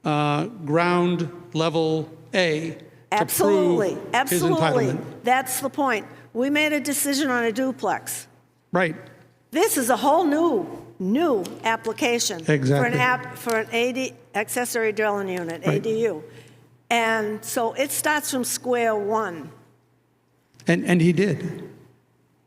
ground level A to Absolutely, prove his absolutely. entitlement. That's the point. We made a decision on a duplex. Right. This is a whole new application. Exactly. For an accessory dwelling unit, Right. ADU. And so it starts from square one. And he did.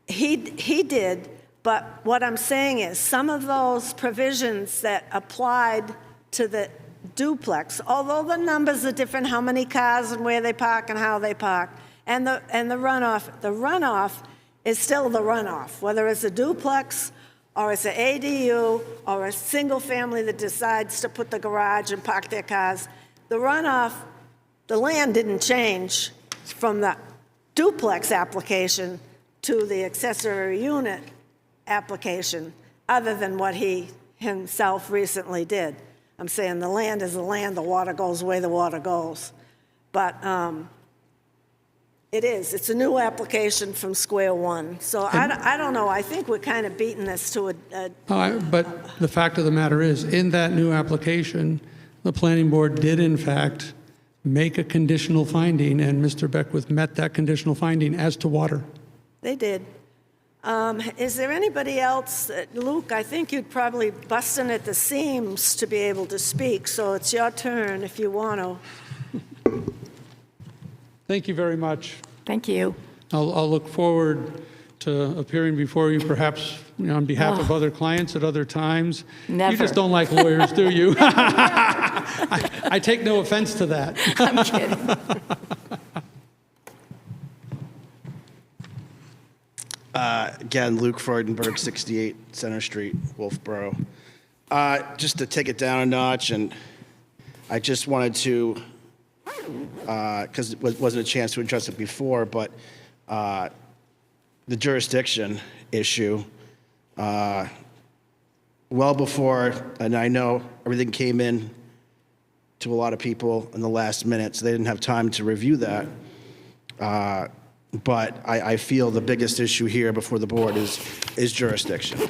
He did, but what I'm saying is some of those provisions that applied to the duplex, although the numbers are different, how many cars and where they park and how they park, and the runoff is still the runoff, whether it's a duplex or it's an ADU or a single family that decides to put the garage and park their cars. The runoff, the land didn't change from the duplex application to the accessory unit application, other than what he himself recently did. I'm saying the land is the land, the water goes the way the water goes. But it's a new application from square one. So I don't know, I think we're kind of beating this to But the fact of the matter is, in that new application, the planning board did in fact make a conditional finding, and Mr. Beckwith met that conditional finding as to water. They did. Is there anybody else? Luke, I think you'd probably busting at the seams to be able to speak, so it's your turn if you want to. Thank you very much. Thank you. I'll look forward to appearing before you, perhaps on behalf of other clients at other times. Never. You just don't like lawyers, do you? I take no offense to that. I'm kidding. Again, Luke Freudenberg, 68 Center Street, Wolfeboro. Just to take it down a notch, and I just wanted to, because it wasn't a chance to address it before, but the jurisdiction issue, well before, and I know everything came in to a lot of people in the last minute, so they didn't have time to review that. But I feel the biggest issue here before the board is jurisdiction.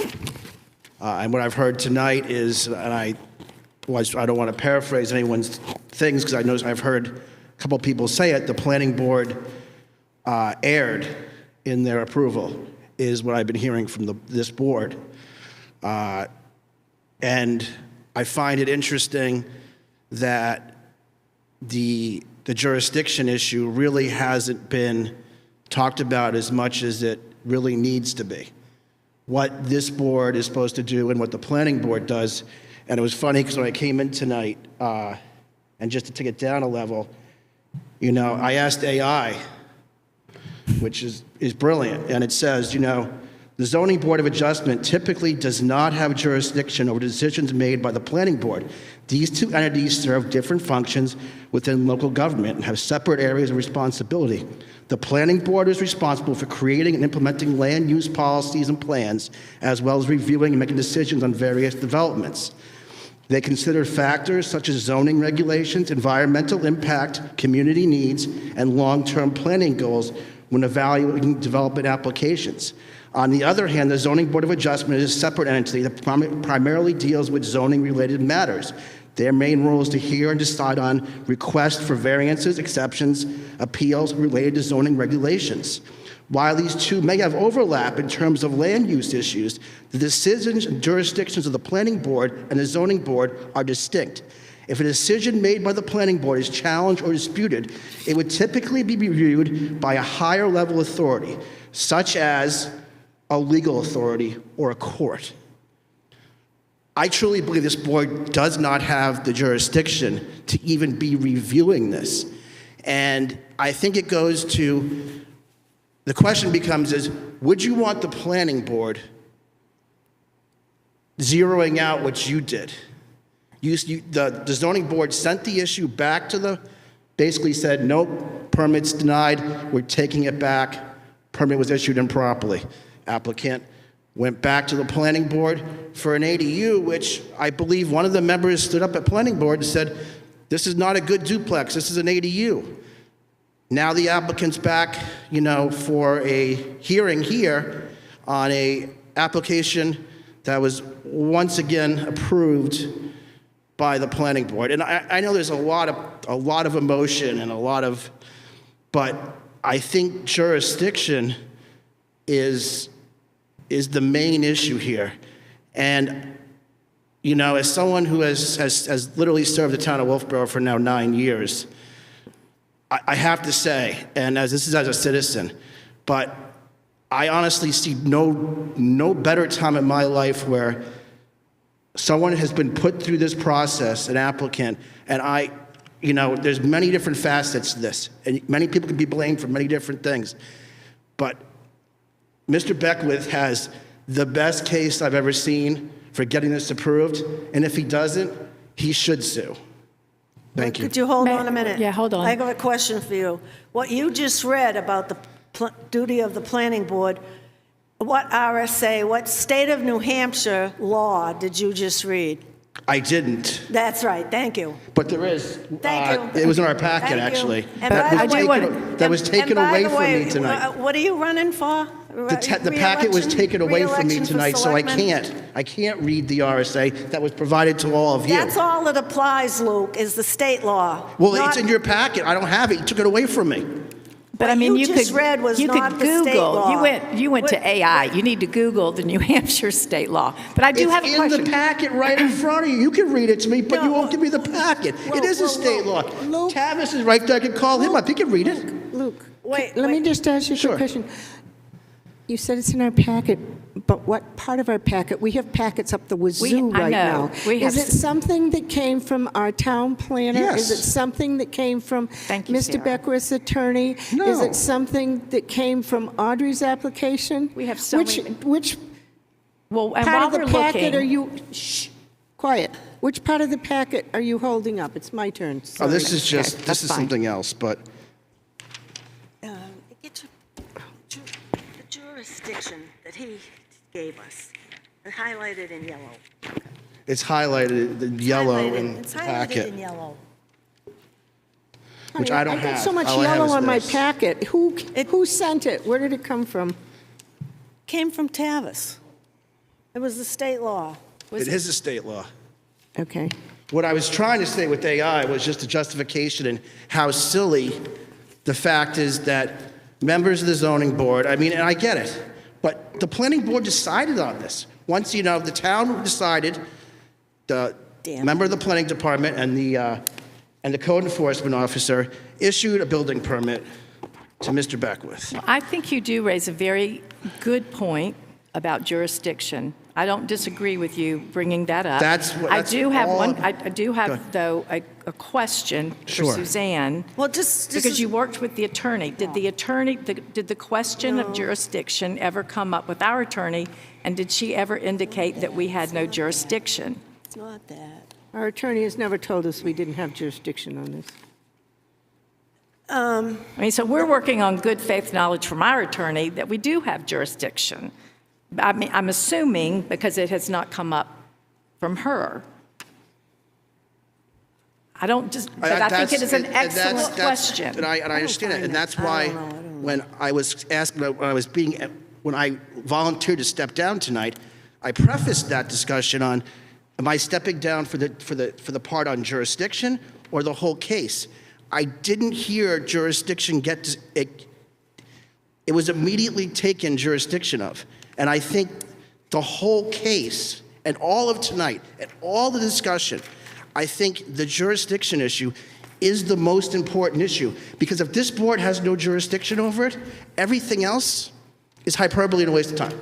And what I've heard tonight is, and I don't want to paraphrase anyone's things, because I know I've heard a couple people say it, the planning board erred in their approval, is what I've been hearing from this board. And I find it interesting that the jurisdiction issue really hasn't been talked about as much as it really needs to be. What this board is supposed to do and what the planning board does. And it was funny because when I came in tonight, and just to take it down a level, you know, I asked AI, which is brilliant, and it says, you know, the Zoning Board of Adjustment typically does not have jurisdiction over decisions made by the Planning Board. These two entities serve different functions within local government and have separate areas of responsibility. The Planning Board is responsible for creating and implementing land use policies and plans, as well as reviewing and making decisions on various developments. They consider factors such as zoning regulations, environmental impact, community needs, and long-term planning goals when evaluating development applications. On the other hand, the Zoning Board of Adjustment is a separate entity that primarily deals with zoning-related matters. Their main role is to hear and decide on requests for variances, exceptions, appeals related to zoning regulations. While these two may have overlap in terms of land use issues, the decisions and jurisdictions of the Planning Board and the Zoning Board are distinct. If a decision made by the Planning Board is challenged or disputed, it would typically be reviewed by a higher level authority, such as a legal authority or a court. I truly believe this board does not have the jurisdiction to even be reviewing this. And I think it goes to, the question becomes is, would you want the planning board zeroing out what you did? The zoning board sent the issue back to basically said, nope, permit's denied, we're taking it back, permit was issued improperly. Applicant went back to the planning board for an ADU, which I believe one of the members stood up at planning board and said, this is not a good duplex, this is an ADU. Now the applicant's back, you know, for a hearing here on a application that was once again approved by the planning board. And I know there's a lot of emotion and but I think jurisdiction is the main issue here. And, you know, as someone who has literally served the town of Wolfeboro for now 9 years, I have to say, and this is as a citizen, but I honestly see no better time in my life where someone has been put through this process, an applicant, and you know, there's many different facets to this, and many people can be blamed for many different things. But Mr. Beckwith has the best case I've ever seen for getting this approved, and if he doesn't, he should sue. Thank you. Could you hold on a minute? Yeah, hold on. I have a question for you. What you just read about the duty of the planning board, what RSA, what state of New Hampshire law did you just read? I didn't. That's right, thank you. But there is. Thank you. It was in our packet, Thank you. actually. And by the way- That was taken and by away the from way, me tonight. What are you running for? The packet was taken away from me Re-election for tonight, so selectmen? I can't read the RSA that was provided to all of you. That's all that applies, Luke, is the state law. Well, not- it's in your packet. I don't have it. You took it away from me. But I What mean, you just read was not the state law. You went to AI. You need to Google the New Hampshire state law. But I do have a It's question. in the packet right in front of you. You can read it to me, but you No, won't give me the packet. It is a state law. Luke. Tavis is right there. I can call him up. He can read it. Luke, Wait, let me wait. just ask you a Sure. quick question. You said it's in our packet, but what part of our packet? We have packets up the wazoo I right know. now. We have Is it something that came from our town planner? Yes. Is it something that came from Thank you, Mr. Sarah. Beckwith's attorney? No. Is it something that came from Audrey's application? We have so many- Which Well, and part while of the we're packet looking, are you, shh, quiet. Which part of the packet are you holding up? It's my turn. Oh, this Sorry. is just, Okay, this that's is fine. something else, but Get the jurisdiction that he gave us, highlighted in yellow. it's highlighted in yellow in the It's highlighted packet, in yellow. which I don't I have. got so much All I have yellow is on my this. packet. Who sent it? Where did it come from? Came from Tavis. It was the state law. It is a state law. Okay. What I was trying to say with AI was just a justification and how silly the fact is that members of the zoning board, I mean, and I get it, but the planning board decided on this. Once, you know, the town decided, the member of the planning department and the code enforcement officer issued a building permit to Mr. Beckwith. I think you do raise a very good point about jurisdiction. I don't disagree with you bringing that up. I do have though a question for Sure. Suzanne. Well, just Because you worked with the attorney. Did the question of jurisdiction ever come up with our attorney? And did she ever indicate that we had no jurisdiction? It's not that. Our attorney has never told us we didn't have jurisdiction on this. I mean, so we're working on good faith knowledge from our attorney that we do have jurisdiction. I mean, I'm assuming because it has not come up from her. I don't just, but I think it is an excellent question. And I understand it, and that's why when I was asked, when I volunteered to step down tonight, I prefaced that discussion on, am I stepping down for the part on jurisdiction or the whole case? I didn't hear jurisdiction it was immediately taken jurisdiction of. And I think the whole case and all of tonight and all the discussion, I think the jurisdiction issue is the most important issue. Because if this board has no jurisdiction over it, everything else is hyperbole and a waste of time.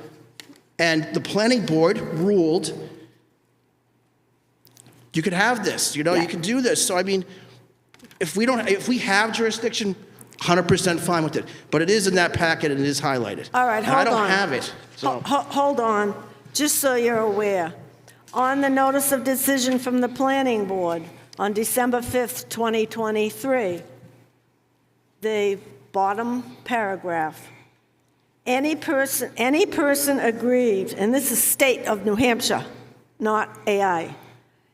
And the planning board ruled, you could have this, you know, you could do this. So I mean, if we have jurisdiction, 100% fine with it. But it is in that packet and it is highlighted. All right, and hold on. I don't have it. So. Hold on, just so you're aware. On the notice of decision from the planning board on December 5th, 2023, the bottom paragraph, any person aggrieved, and this is state of New Hampshire, not AI.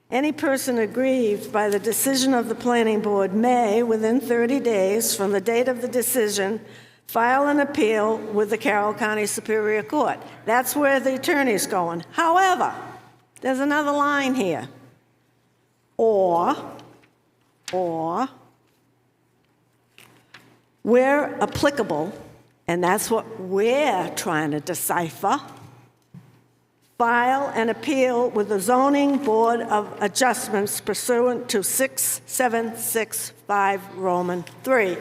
Any person aggrieved by the decision of the planning board may, within 30 days from the date of the decision, file an appeal with the Carroll County Superior Court. That's where the attorney's going. However, there's another line here. Or, where applicable, and that's what we're trying to decipher, file an appeal with the Zoning Board of Adjustments pursuant to 6765 Roman 3.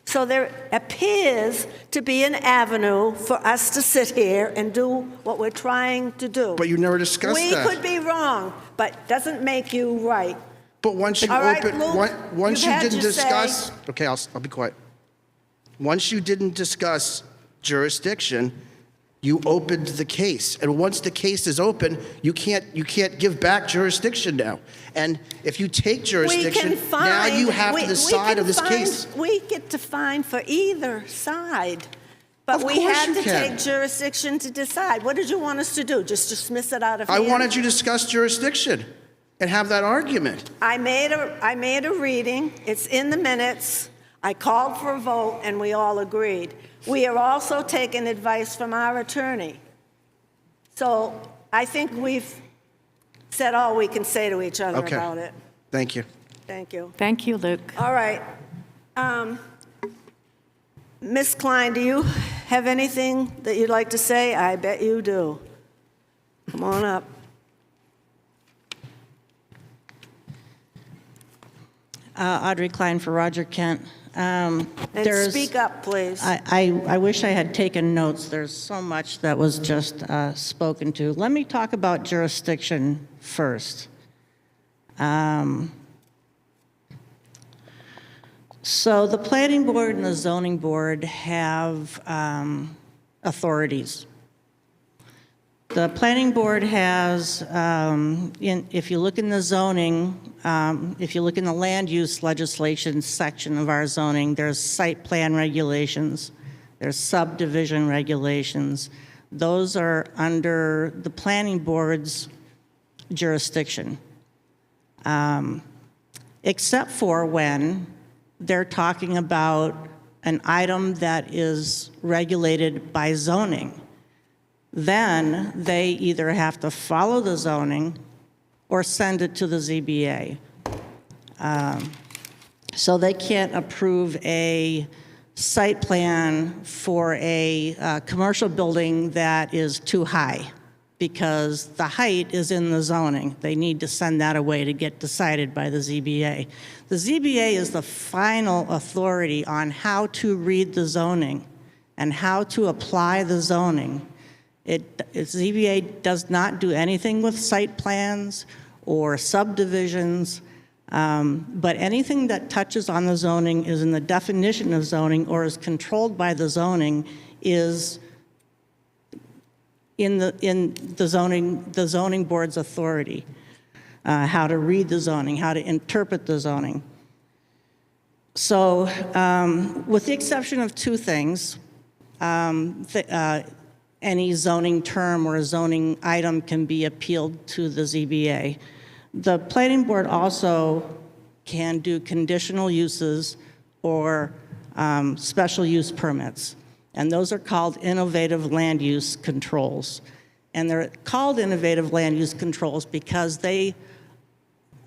So there appears to be an avenue for us to sit here and do what we're trying to do. But you never discussed that. We could be wrong, but doesn't make you right. But once you All right, open, Luke, once you've you had didn't your discuss, say. okay, I'll be quiet. Once you didn't discuss jurisdiction, you opened the case, and once the case is open, you can't give back jurisdiction now. And if you take jurisdiction, now you have to decide of this case. We get to find for either side, but Of we course had you to can. take jurisdiction to decide. What did you want us to do? Just dismiss it out of I hand? wanted you to discuss jurisdiction and have that argument. I made a reading. It's in the minutes. I called for a vote, and we all agreed. We are also taking advice from our attorney. So I think we've said all we can say to each other Okay. about it. Thank you. Thank you. Thank you, Luke. All right. Ms. Klein, do you have anything that you'd like to say? I bet you do. Come on up. Audrey Klein for Roger Kent. And speak up, please. I wish I had taken notes. There's so much that was just spoken to. Let me talk about jurisdiction first. So the planning board and the zoning board have authorities. The planning board has, if you look in the zoning, if you look in the land use legislation section of our zoning, there's site plan regulations, there's subdivision regulations. Those are under the planning board's jurisdiction, except for when they're talking about an item that is regulated by zoning. then they either have to follow the zoning or send it to the ZBA. So they can't approve a site plan for a commercial building that is too high, because the height is in the zoning. They need to send that away to get decided by the ZBA. The ZBA is the final authority on how to read the zoning and how to apply the zoning. ZBA does not do anything with site plans or subdivisions, but anything that touches on the zoning is in the definition of zoning or is controlled by the zoning is in the zoning board's authority, how to read the zoning, how to interpret the zoning. So with the exception of two things, any zoning term or a zoning item can be appealed to the ZBA. The planning board also can do conditional uses or special use permits. And those are called innovative land use controls. And they're called innovative land use controls because they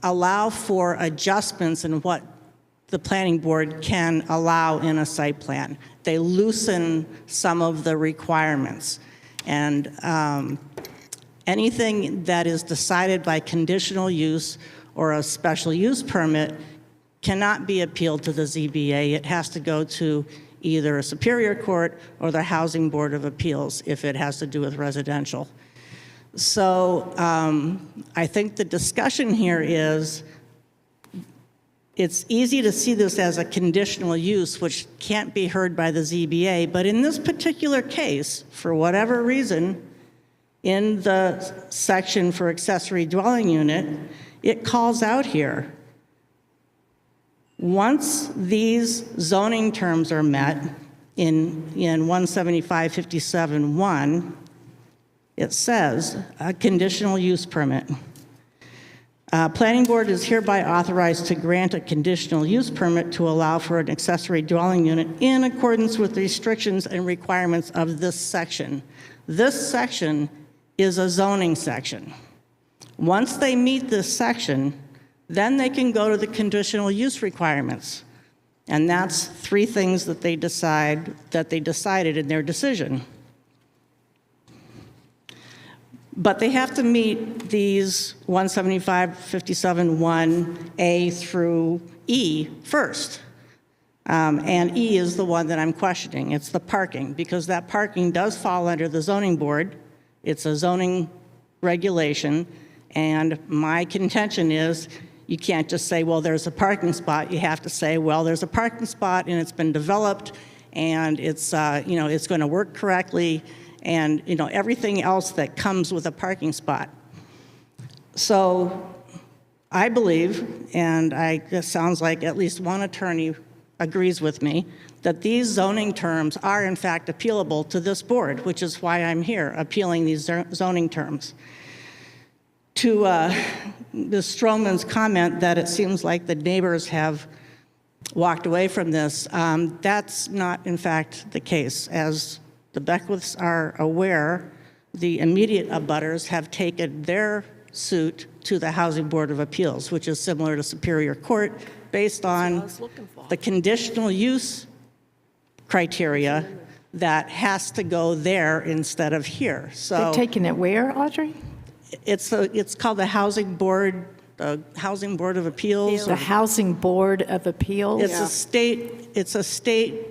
allow for adjustments in what the planning board can allow in a site plan. They loosen some of the requirements. And anything that is decided by conditional use or a special use permit cannot be appealed to the ZBA. It has to go to either a Superior Court or the Housing Board of Appeals if it has to do with residential. So I think the discussion here is it's easy to see this as a conditional use, which can't be heard by the ZBA. But in this particular case, for whatever reason, in the section for accessory dwelling unit, it calls out here, once these zoning terms are met in 175-57-1, it says a conditional use permit. Planning board is hereby authorized to grant a conditional use permit to allow for an accessory dwelling unit in accordance with the restrictions and requirements of this section. This section is a zoning section. Once they meet this section, then they can go to the conditional use requirements. And that's three things that they decided in their decision. But they have to meet these 175-57-1A through E first. And E is the one that I'm questioning. It's the parking, because that parking does fall under the zoning board. It's a zoning regulation. And my contention is you can't just say, well, there's a parking spot. You have to say, well, there's a parking spot and it's been developed and it's, it's going to work correctly, and everything else that comes with a parking spot. So I believe, and it sounds like at least one attorney agrees with me, that these zoning terms are in fact appealable to this board, which is why I'm here appealing these zoning terms. To Ms. Stroman's comment that it seems like the neighbors have walked away from this, that's not in fact the case. As the Beckwiths are aware, the immediate abutters have taken their suit to the Housing Board of Appeals, which is similar to Superior Court, based on the conditional use criteria that has to go there instead of here. So They've taken it where, Audrey? it's called the Housing Board of Appeals. The Housing Board of Appeals? It's a state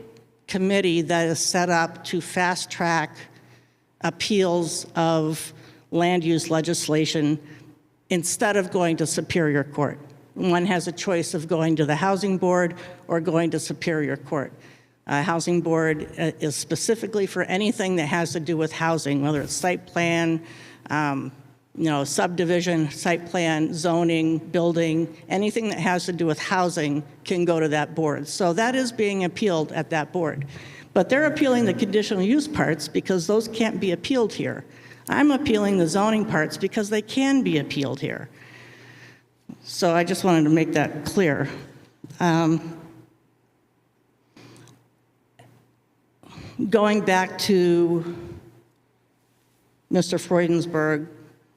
committee that is set up to fast track appeals of land use legislation instead of going to Superior Court. One has a choice of going to the Housing Board or going to Superior Court. Housing Board is specifically for anything that has to do with housing, whether it's site plan, subdivision, site plan, zoning, building, anything that has to do with housing can go to that board. So that is being appealed at that board. But they're appealing the conditional use parts because those can't be appealed here. I'm appealing the zoning parts because they can be appealed here. So I just wanted to make that clear. Going back to Mr.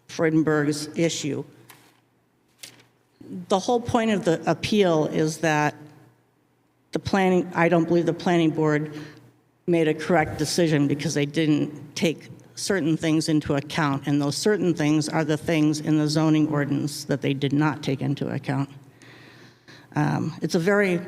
Freudenberg's issue. The whole point of the appeal is that I don't believe the planning board made a correct decision because they didn't take certain things into account, and those certain things are the things in the zoning ordinance that they did not take into account. It's a very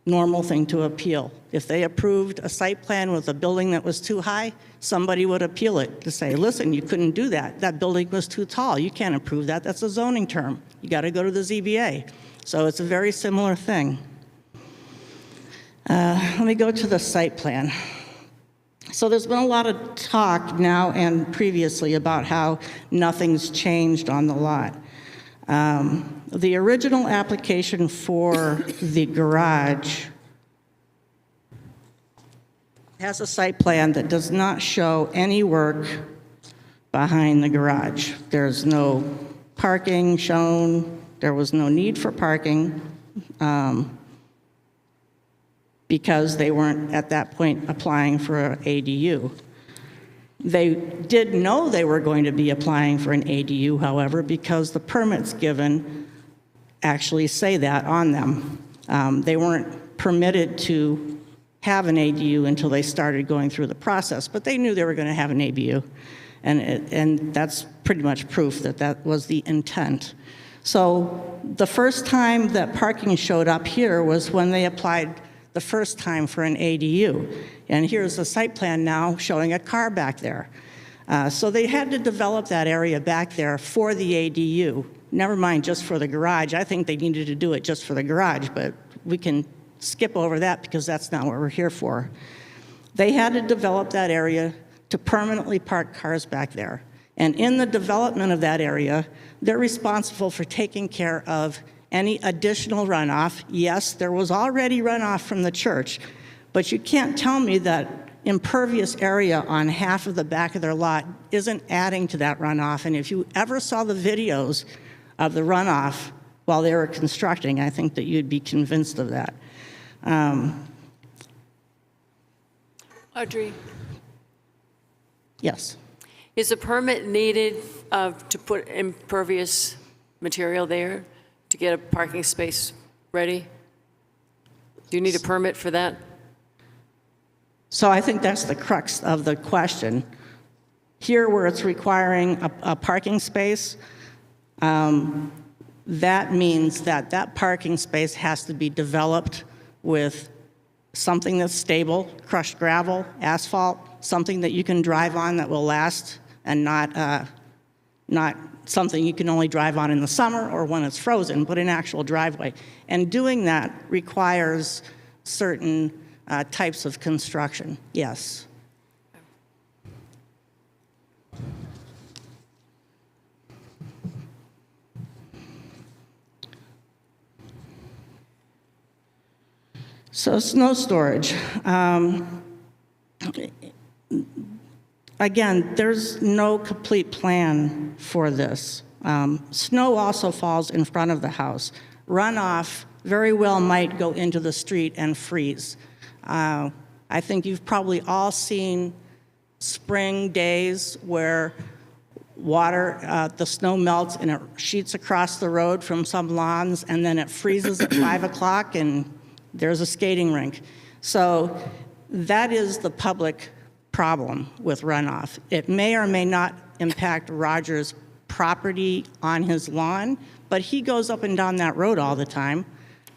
normal thing to appeal. If they approved a site plan with a building that was too high, somebody would appeal it to say, listen, you couldn't do that. That building was too tall. You can't approve that. That's a zoning term. You got to go to the ZBA. So it's a very similar thing. Let me go to the site plan. So there's been a lot of talk now and previously about how nothing's changed on the lot. The original application for the garage has a site plan that does not show any work behind the garage. There's no parking shown. There was no need for parking because they weren't at that point applying for an ADU. They did know they were going to be applying for an ADU, however, because the permits given actually say that on them. They weren't permitted to have an ADU until they started going through the process, but they knew they were going to have an ADU, and that's pretty much proof that that was the intent. So the first time that parking showed up here was when they applied the first time for an ADU. And here's a site plan now showing a car back there. So they had to develop that area back there for the ADU. Never mind just for the garage. I think they needed to do it just for the garage, but we can skip over that because that's not what we're here for. They had to develop that area to permanently park cars back there. And in the development of that area, they're responsible for taking care of any additional runoff. Yes, there was already runoff from the church, but you can't tell me that impervious area on half of the back of their lot isn't adding to that runoff. And if you ever saw the videos of the runoff while they were constructing, I think that you'd be convinced of that. Audrey, Yes. is a permit needed to put impervious material there to get a parking space ready? Do you need a permit for that? So I think that's the crux of the question. Here, where it's requiring a parking space, that means that that parking space has to be developed with something that's stable, crushed gravel, asphalt, something that you can drive on that will last, and not something you can only drive on in the summer or when it's frozen, but an actual driveway. And doing that requires certain types of construction, yes. So snow storage. Again, there's no complete plan for this. Snow also falls in front of the house. Runoff very well might go into the street and freeze. I think you've probably all seen spring days where water, the snow melts and it sheets across the road from some lawns, and then it freezes at 5 o'clock and there's a skating rink. So that is the public problem with runoff. It may or may not impact Roger's property on his lawn, but he goes up and down that road all the time.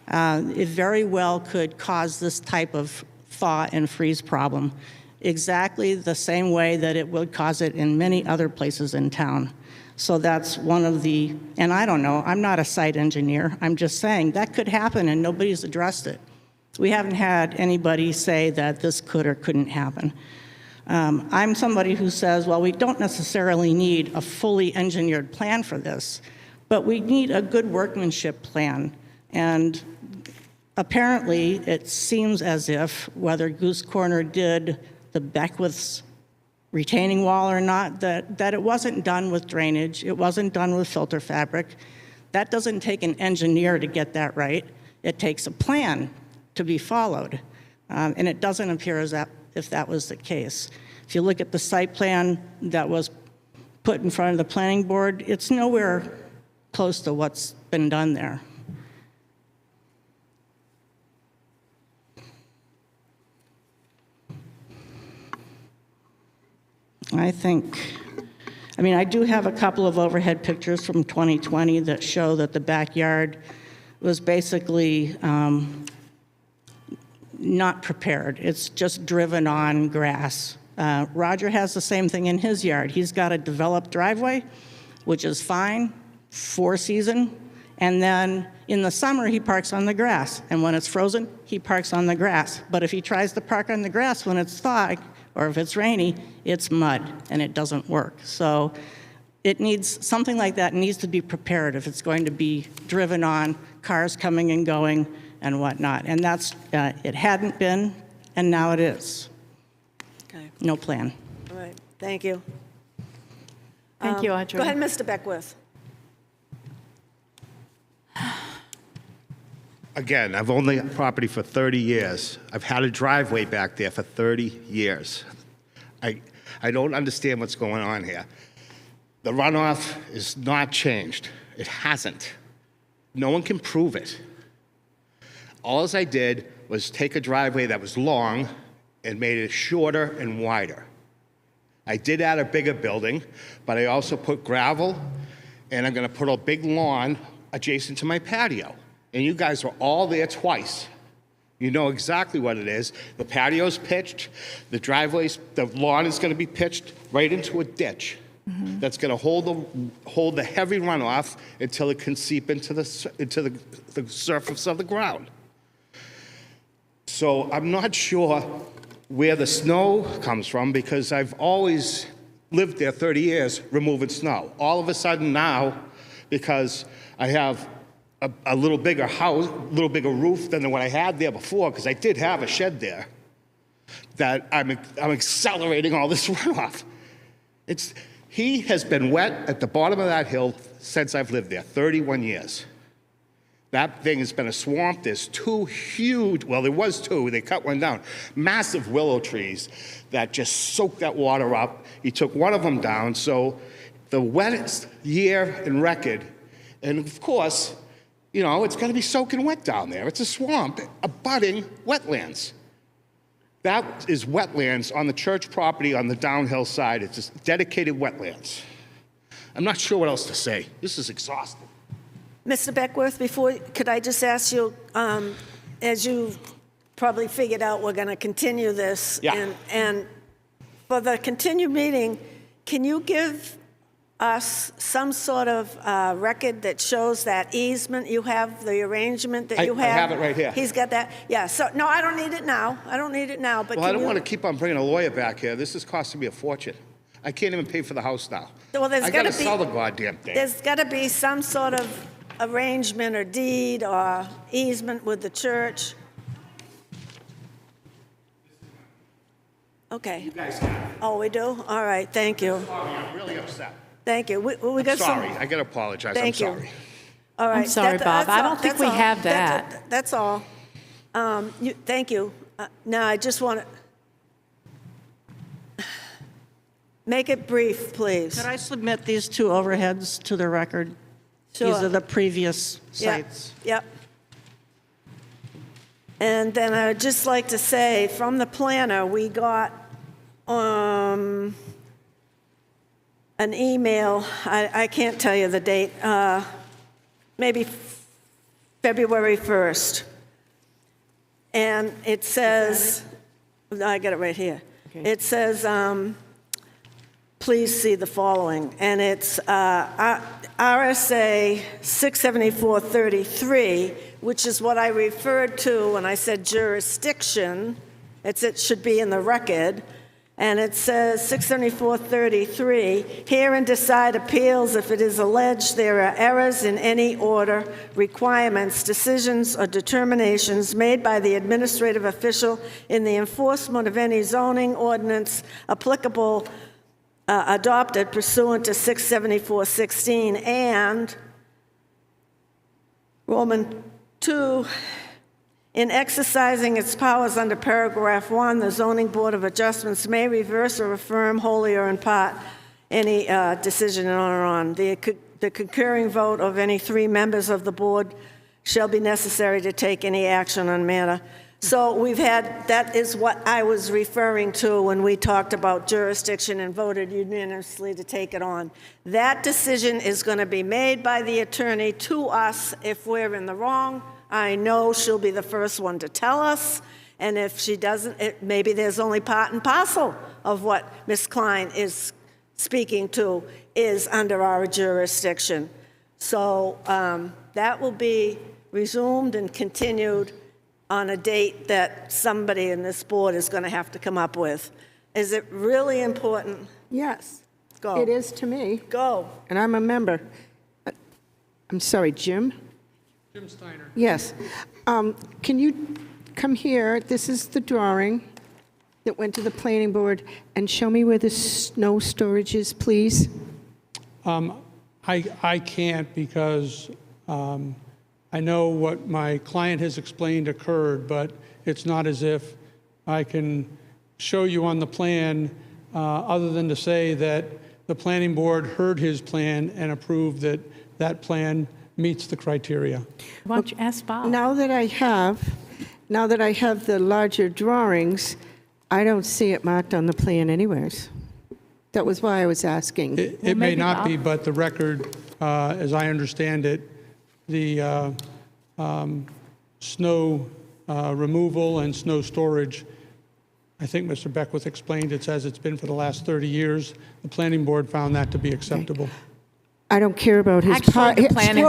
It very well could cause this type of thaw and freeze problem, exactly the same way that it would cause it in many other places in town. So that's one of the, and I don't know, I'm not a site engineer, I'm just saying that could happen and nobody's addressed it. We haven't had anybody say that this could or couldn't happen. I'm somebody who says, well, we don't necessarily need a fully engineered plan for this, but we need a good workmanship plan. And apparently, it seems as if, whether Goose Corner did the Beckwith's retaining wall or not, that it wasn't done with drainage, it wasn't done with filter fabric. That doesn't take an engineer to get that right. It takes a plan to be followed. And it doesn't appear as if that was the case. If you look at the site plan that was put in front of the planning board, it's nowhere close to what's been done there. I do have a couple of overhead pictures from 2020 that show that the backyard was basically not prepared. It's just driven on grass. Roger has the same thing in his yard. He's got a developed driveway, which is fine, 4-season, and then in the summer, he parks on the grass, and when it's frozen, he parks on the grass. But if he tries to park on the grass when it's thawed, or if it's rainy, it's mud, and it doesn't work. So it needs, something like that needs to be prepared if it's going to be driven on, cars coming and going and whatnot. And that's, it hadn't been, and now it is. Okay, No plan. all right, thank you. Thank you, Audrey. Go ahead, Mr. Beckwith. Again, I've owned the property for 30 years. I've had a driveway back there for 30 years. I don't understand what's going on here. The runoff is not changed. It hasn't. No one can prove it. All I did was take a driveway that was long and made it shorter and wider. I did add a bigger building, but I also put gravel, and I'm gonna put a big lawn adjacent to my patio. And you guys were all there twice. You know exactly what it is. The patio's pitched, the lawn is gonna be pitched right into a ditch. That's gonna hold the heavy runoff until it can seep into the surface of the ground. So I'm not sure where the snow comes from, because I've always lived there 30 years removing snow. All of a sudden now, because I have a little bigger house, a little bigger roof than what I had there before, because I did have a shed there, that I'm accelerating all this runoff. He has been wet at the bottom of that hill since I've lived there, 31 years. That thing has been a swamp. There's two huge, well, there was two, they cut one down, massive willow trees that just soaked that water up. He took one of them down, so the wettest year in record, and of course, you know, it's gonna be soaking wet down there. It's a swamp abutting wetlands. That is wetlands on the church property on the downhill side. It's just dedicated wetlands. I'm not sure what else to say. This is exhausting. Mr. Beckwith, could I just ask you, as you probably figured out, we're going to continue this. Yeah. And for the continued meeting, can you give us some sort of record that shows that easement you have, the arrangement that you have? I have it right here. He's got that? Yeah, so, no, I don't need it now. I don't need it now, but Well, I can don't you? want to keep on bringing a lawyer back here. This is costing me a fortune. I can't even pay for the house now. Well, there's I gotta gotta be- sell the goddamn thing. There's got to be some sort of arrangement or deed or easement with the church. Okay. You guys have it. Oh, we do? All right, thank you. Sorry, I'm really upset. Thank you. We got some. Sorry, I gotta apologize. I'm Thank you. sorry. All right. sorry, Bob. that's I all- don't think that's we all. have that. That's all. Thank you. Now, I just want to, make it brief, please. Could I submit these two overheads to the record? These Sure. are the previous Yeah, sites. Yep. And then I'd just like to say, from the planner, we got an email, I can't tell you the date, maybe February 1st. And it says, I got it right here. It says, please see the following, and it's RSA 674-33, which is what I referred to when I said jurisdiction. It should be in the record, and it says 674-33, hear and decide appeals if it is alleged there are errors in any order, requirements, decisions, or determinations made by the administrative official in the enforcement of any zoning ordinance applicable adopted pursuant to 674-16, and Roman 2, in exercising its powers under paragraph 1, the zoning board of adjustments may reverse or affirm wholly or in part any decision on or on. The concurring vote of any 3 members of the board shall be necessary to take any action on matter. So we've had, that is what I was referring to when we talked about jurisdiction and voted unanimously to take it on. That decision is going to be made by the attorney to us. If we're in the wrong, I know she'll be the first one to tell us. And if she doesn't, maybe there's only part and parcel of what Ms. Klein is speaking to is under our jurisdiction. So that will be resumed and continued on a date that somebody in this board is going to have to come up with. Is it really important? Yes. Go. It is to me, Go. and I'm a member. I'm sorry, Jim? Jim Steiner. Yes. Can you come here? This is the drawing that went to the planning board, and show me where the snow storage is, please. I can't because I know what my client has explained occurred, but it's not as if I can show you on the plan, other than to say that the planning board heard his plan and approved that that plan meets the criteria. Why don't you ask Bob? Now that I have the larger drawings, I don't see it marked on the plan anyways. That was why I was asking. It may maybe not Bob. be, but the record, as I understand it, the snow removal and snow storage, I think Mr. Beckwith explained it's as it's been for the last 30 years. The planning board found that to be acceptable. I don't care about his Actually, the planning-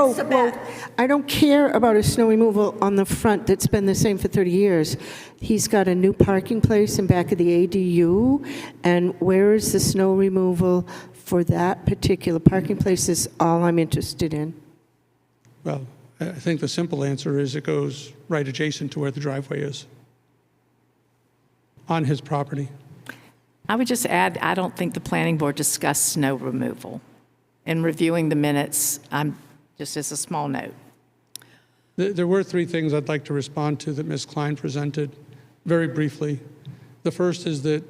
I don't care about his snow removal on the front that's been the same for 30 years. He's got a new parking place in back of the ADU, and where is the snow removal for that particular parking place is all I'm interested in. Well, I think the simple answer is it goes right adjacent to where the driveway is, on his property. I would just add, I don't think the planning board discussed snow removal. In reviewing the minutes, just as a small note. There were 3 things I'd like to respond to that Ms. Klein presented very briefly. The first is that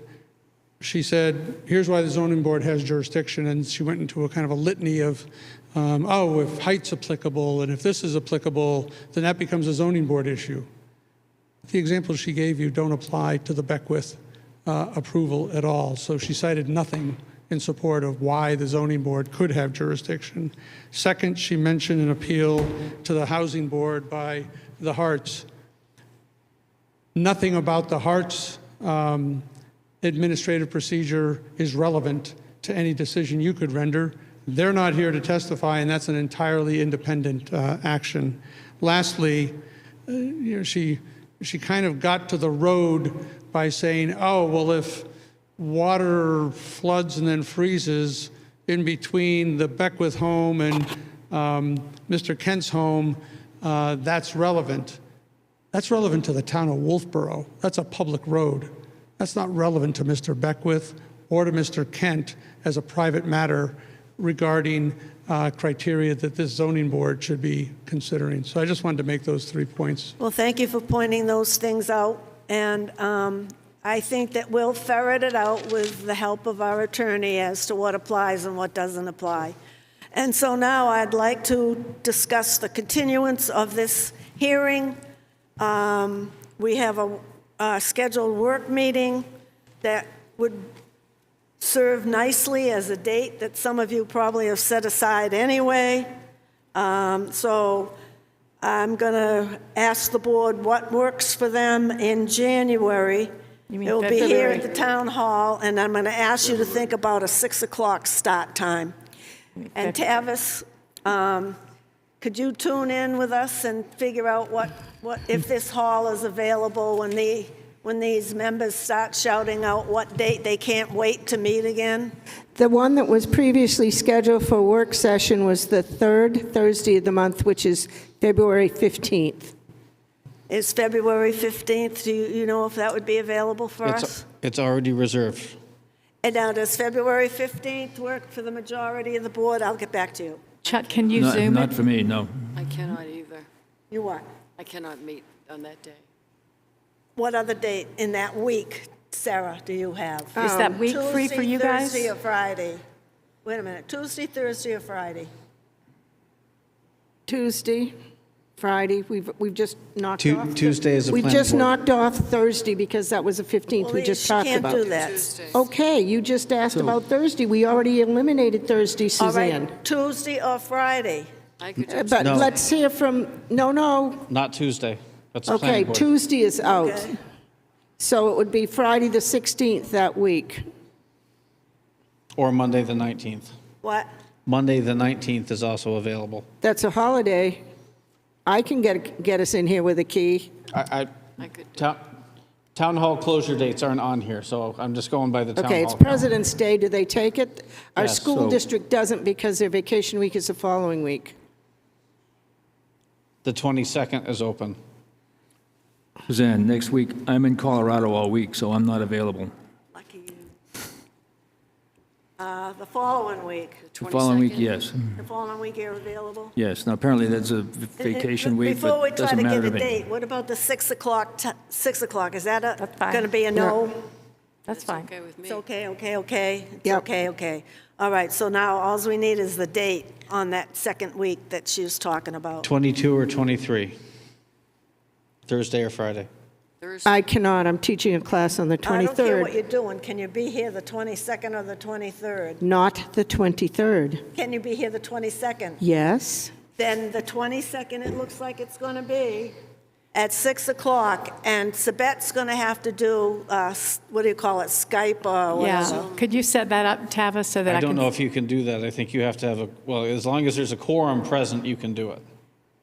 she said, here's why the zoning board has jurisdiction, and she went into a kind of a litany of, if height's applicable, and if this is applicable, then that becomes a zoning board issue. The examples she gave you don't apply to the Beckwith approval at all, so she cited nothing in support of why the zoning board could have jurisdiction. Second, she mentioned an appeal to the housing board by the Harts. Nothing about the Harts administrative procedure is relevant to any decision you could render. They're not here to testify, and that's an entirely independent action. Lastly, she kind of got to the road by saying, oh, well, if water floods and then freezes in between the Beckwith home and Mr. Kent's home, that's relevant. That's relevant to the town of Wolfeboro. That's a public road. That's not relevant to Mr. Beckwith or to Mr. Kent as a private matter regarding criteria that this zoning board should be considering. So I just wanted to make those 3 points. Well, thank you for pointing those things out. And I think that we'll ferret it out with the help of our attorney as to what applies and what doesn't apply. And so now I'd like to discuss the continuance of this hearing. We have a scheduled work meeting that would serve nicely as a date that some of you probably have set aside anyway. So I'm going to ask the board what works for them in January. You mean It will be here February? at the town hall, and I'm going to ask you to think about a 6 o'clock start time. And Tavis, could you tune in with us and figure out what if this hall is available when these members start shouting out what date they can't wait to meet again? The one that was previously scheduled for work session was the 3rd Thursday of the month, which is February 15th. Is February 15th, do you know if that would be available for us? It's already reserved. And now, does February 15th work for the majority of the board? I'll get back to you. Chuck, can you Not- zoom Not it? for me, no. I cannot either. You what? I cannot meet on that day. What other date in that week, Sarah, do you have? Is that week free for you guys? Tuesday, Thursday, or Friday? wait a minute, Tuesday, Thursday, or Friday? Tuesday, Friday, we've just knocked Tu- off. Tuesday is a We've planning just board. knocked off Thursday because that was the 15th we Well, just she talked can't about. do that. Tuesday. Okay, you just asked about Thursday. We already eliminated Thursday, All Suzanne. right, Tuesday or Friday? I could do But No. let's hear from, no. Not Tuesday. That's a Okay, planning board. Tuesday is out. Okay. So it would be Friday, the 16th that week. Or Monday, the 19th. What? Monday, the 19th is also available. That's a holiday. I can get us in here with a key. I, I could do town hall closure dates aren't on here, so I'm just going by the town hall. Okay, it's calendar. President's Day. Do they take it? Our Yes, school so- district doesn't because their vacation week is the following week. The 22nd is open. Suzanne, next week, I'm in Colorado all week, so I'm not available. Lucky you. The following week. The following week, 22nd? yes. The following week you're available? Yes, now apparently that's a vacation week, Before we but it try doesn't to matter get to a me. date, what about the 6 o'clock, 6 o'clock? Is that That's fine. going to be a no? That's fine. Okay with me. It's okay. It's Yep. okay. All right, so now all we need is the date on that second week that she was talking about. 22 or 23? Thursday or Friday? Thursday. I cannot. I'm teaching a class on the I don't care what 23rd. you're doing. Can you be here the 22nd or the 23rd? Not the 23rd. Can you be here the 22nd? Yes. Then the 22nd, it looks like it's going to be at 6 o'clock, and Sabette's going to have to do, what do you call it, Skype or whatever? Yeah. Could you set that up, Tava, so that I I can? don't know if you can do that. I think you have to have a, well, as long as there's a quorum present, you can do it.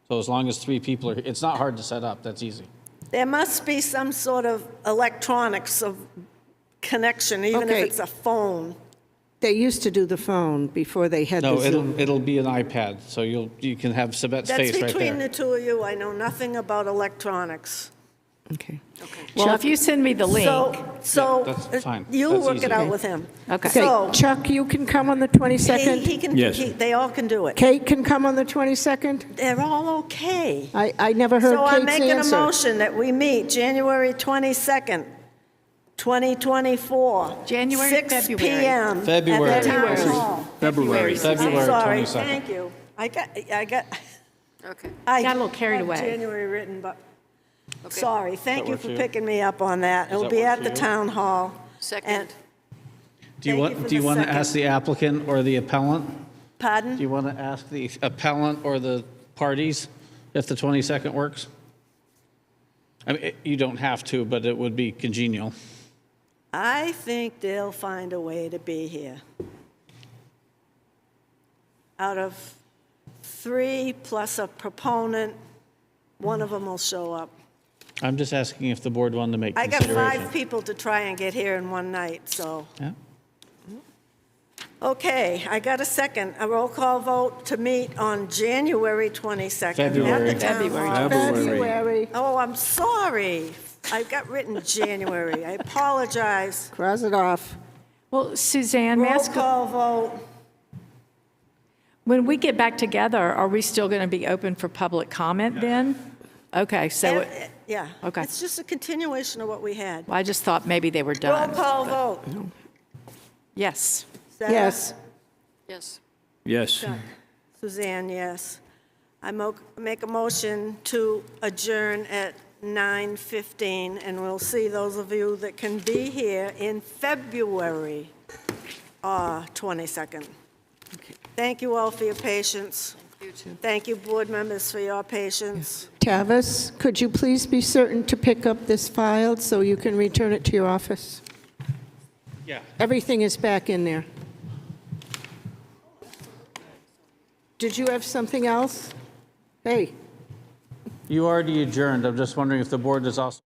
So as long as 3 people are, it's not hard to set up. That's easy. There must be some sort of electronics of connection, even if Okay. it's a phone. They used to do the phone before they had the No, Zoom. it'll be an iPad, so you can have Sabette's That's face right between there. the two of you. I know nothing about electronics. Okay. Well, if you send me the link. So that's fine. you That's work easy. it out with him. Okay. Okay, So Chuck, you can come on the he 22nd? can, Yes. they all can do it. Kate can come on the 22nd? They're all okay. I never heard So I'm Kate's making a answer. motion that we meet January 22nd, 2024. January, 6 February. p.m. February. At the town February. hall. February. February I'm sorry, 22nd. thank you. I got, Okay. I Got a little carried have away. January written, but, Okay. sorry, thank you work for for you? picking me up on that. It'll that be work at for the you? town hall. Second. And, Do you Thank you want, for do you the want to second. ask the applicant or the appellant? Do pardon? you want to ask the appellant or the parties if the 22nd works? I mean, you don't have to, but it would be congenial. I think they'll find a way to be here. Out of 3 plus a proponent, one of them will show up. I'm just asking if the board wanted to make I got 5 consideration. people to try and get here in one night, so. Yeah. Okay, I got a second. A roll call vote to meet on January 22nd. February. At the town hall. February. Oh, I'm sorry. I've got written January. I apologize. Cross it off. Well, Suzanne, may I Roll ask, call vote. when we get back together, are we still going to be open for public comment then? Okay, so, Yeah. Okay. It's just a continuation of what we had. I just thought maybe they were Roll done. call vote. Yes. Sarah? Yes. Yes. Yes. Suzanne, yes. I make a motion to adjourn at 9:15, and we'll see those of you that can be here in February 22nd. Thank you all for your patience. You too. Thank you, board members, for your patience. Tavis, could you please be certain to pick up this file so you can return it to your office? Yeah. Everything is back in there. Did you have something else? Hey. You already adjourned. I'm just wondering if the board is also.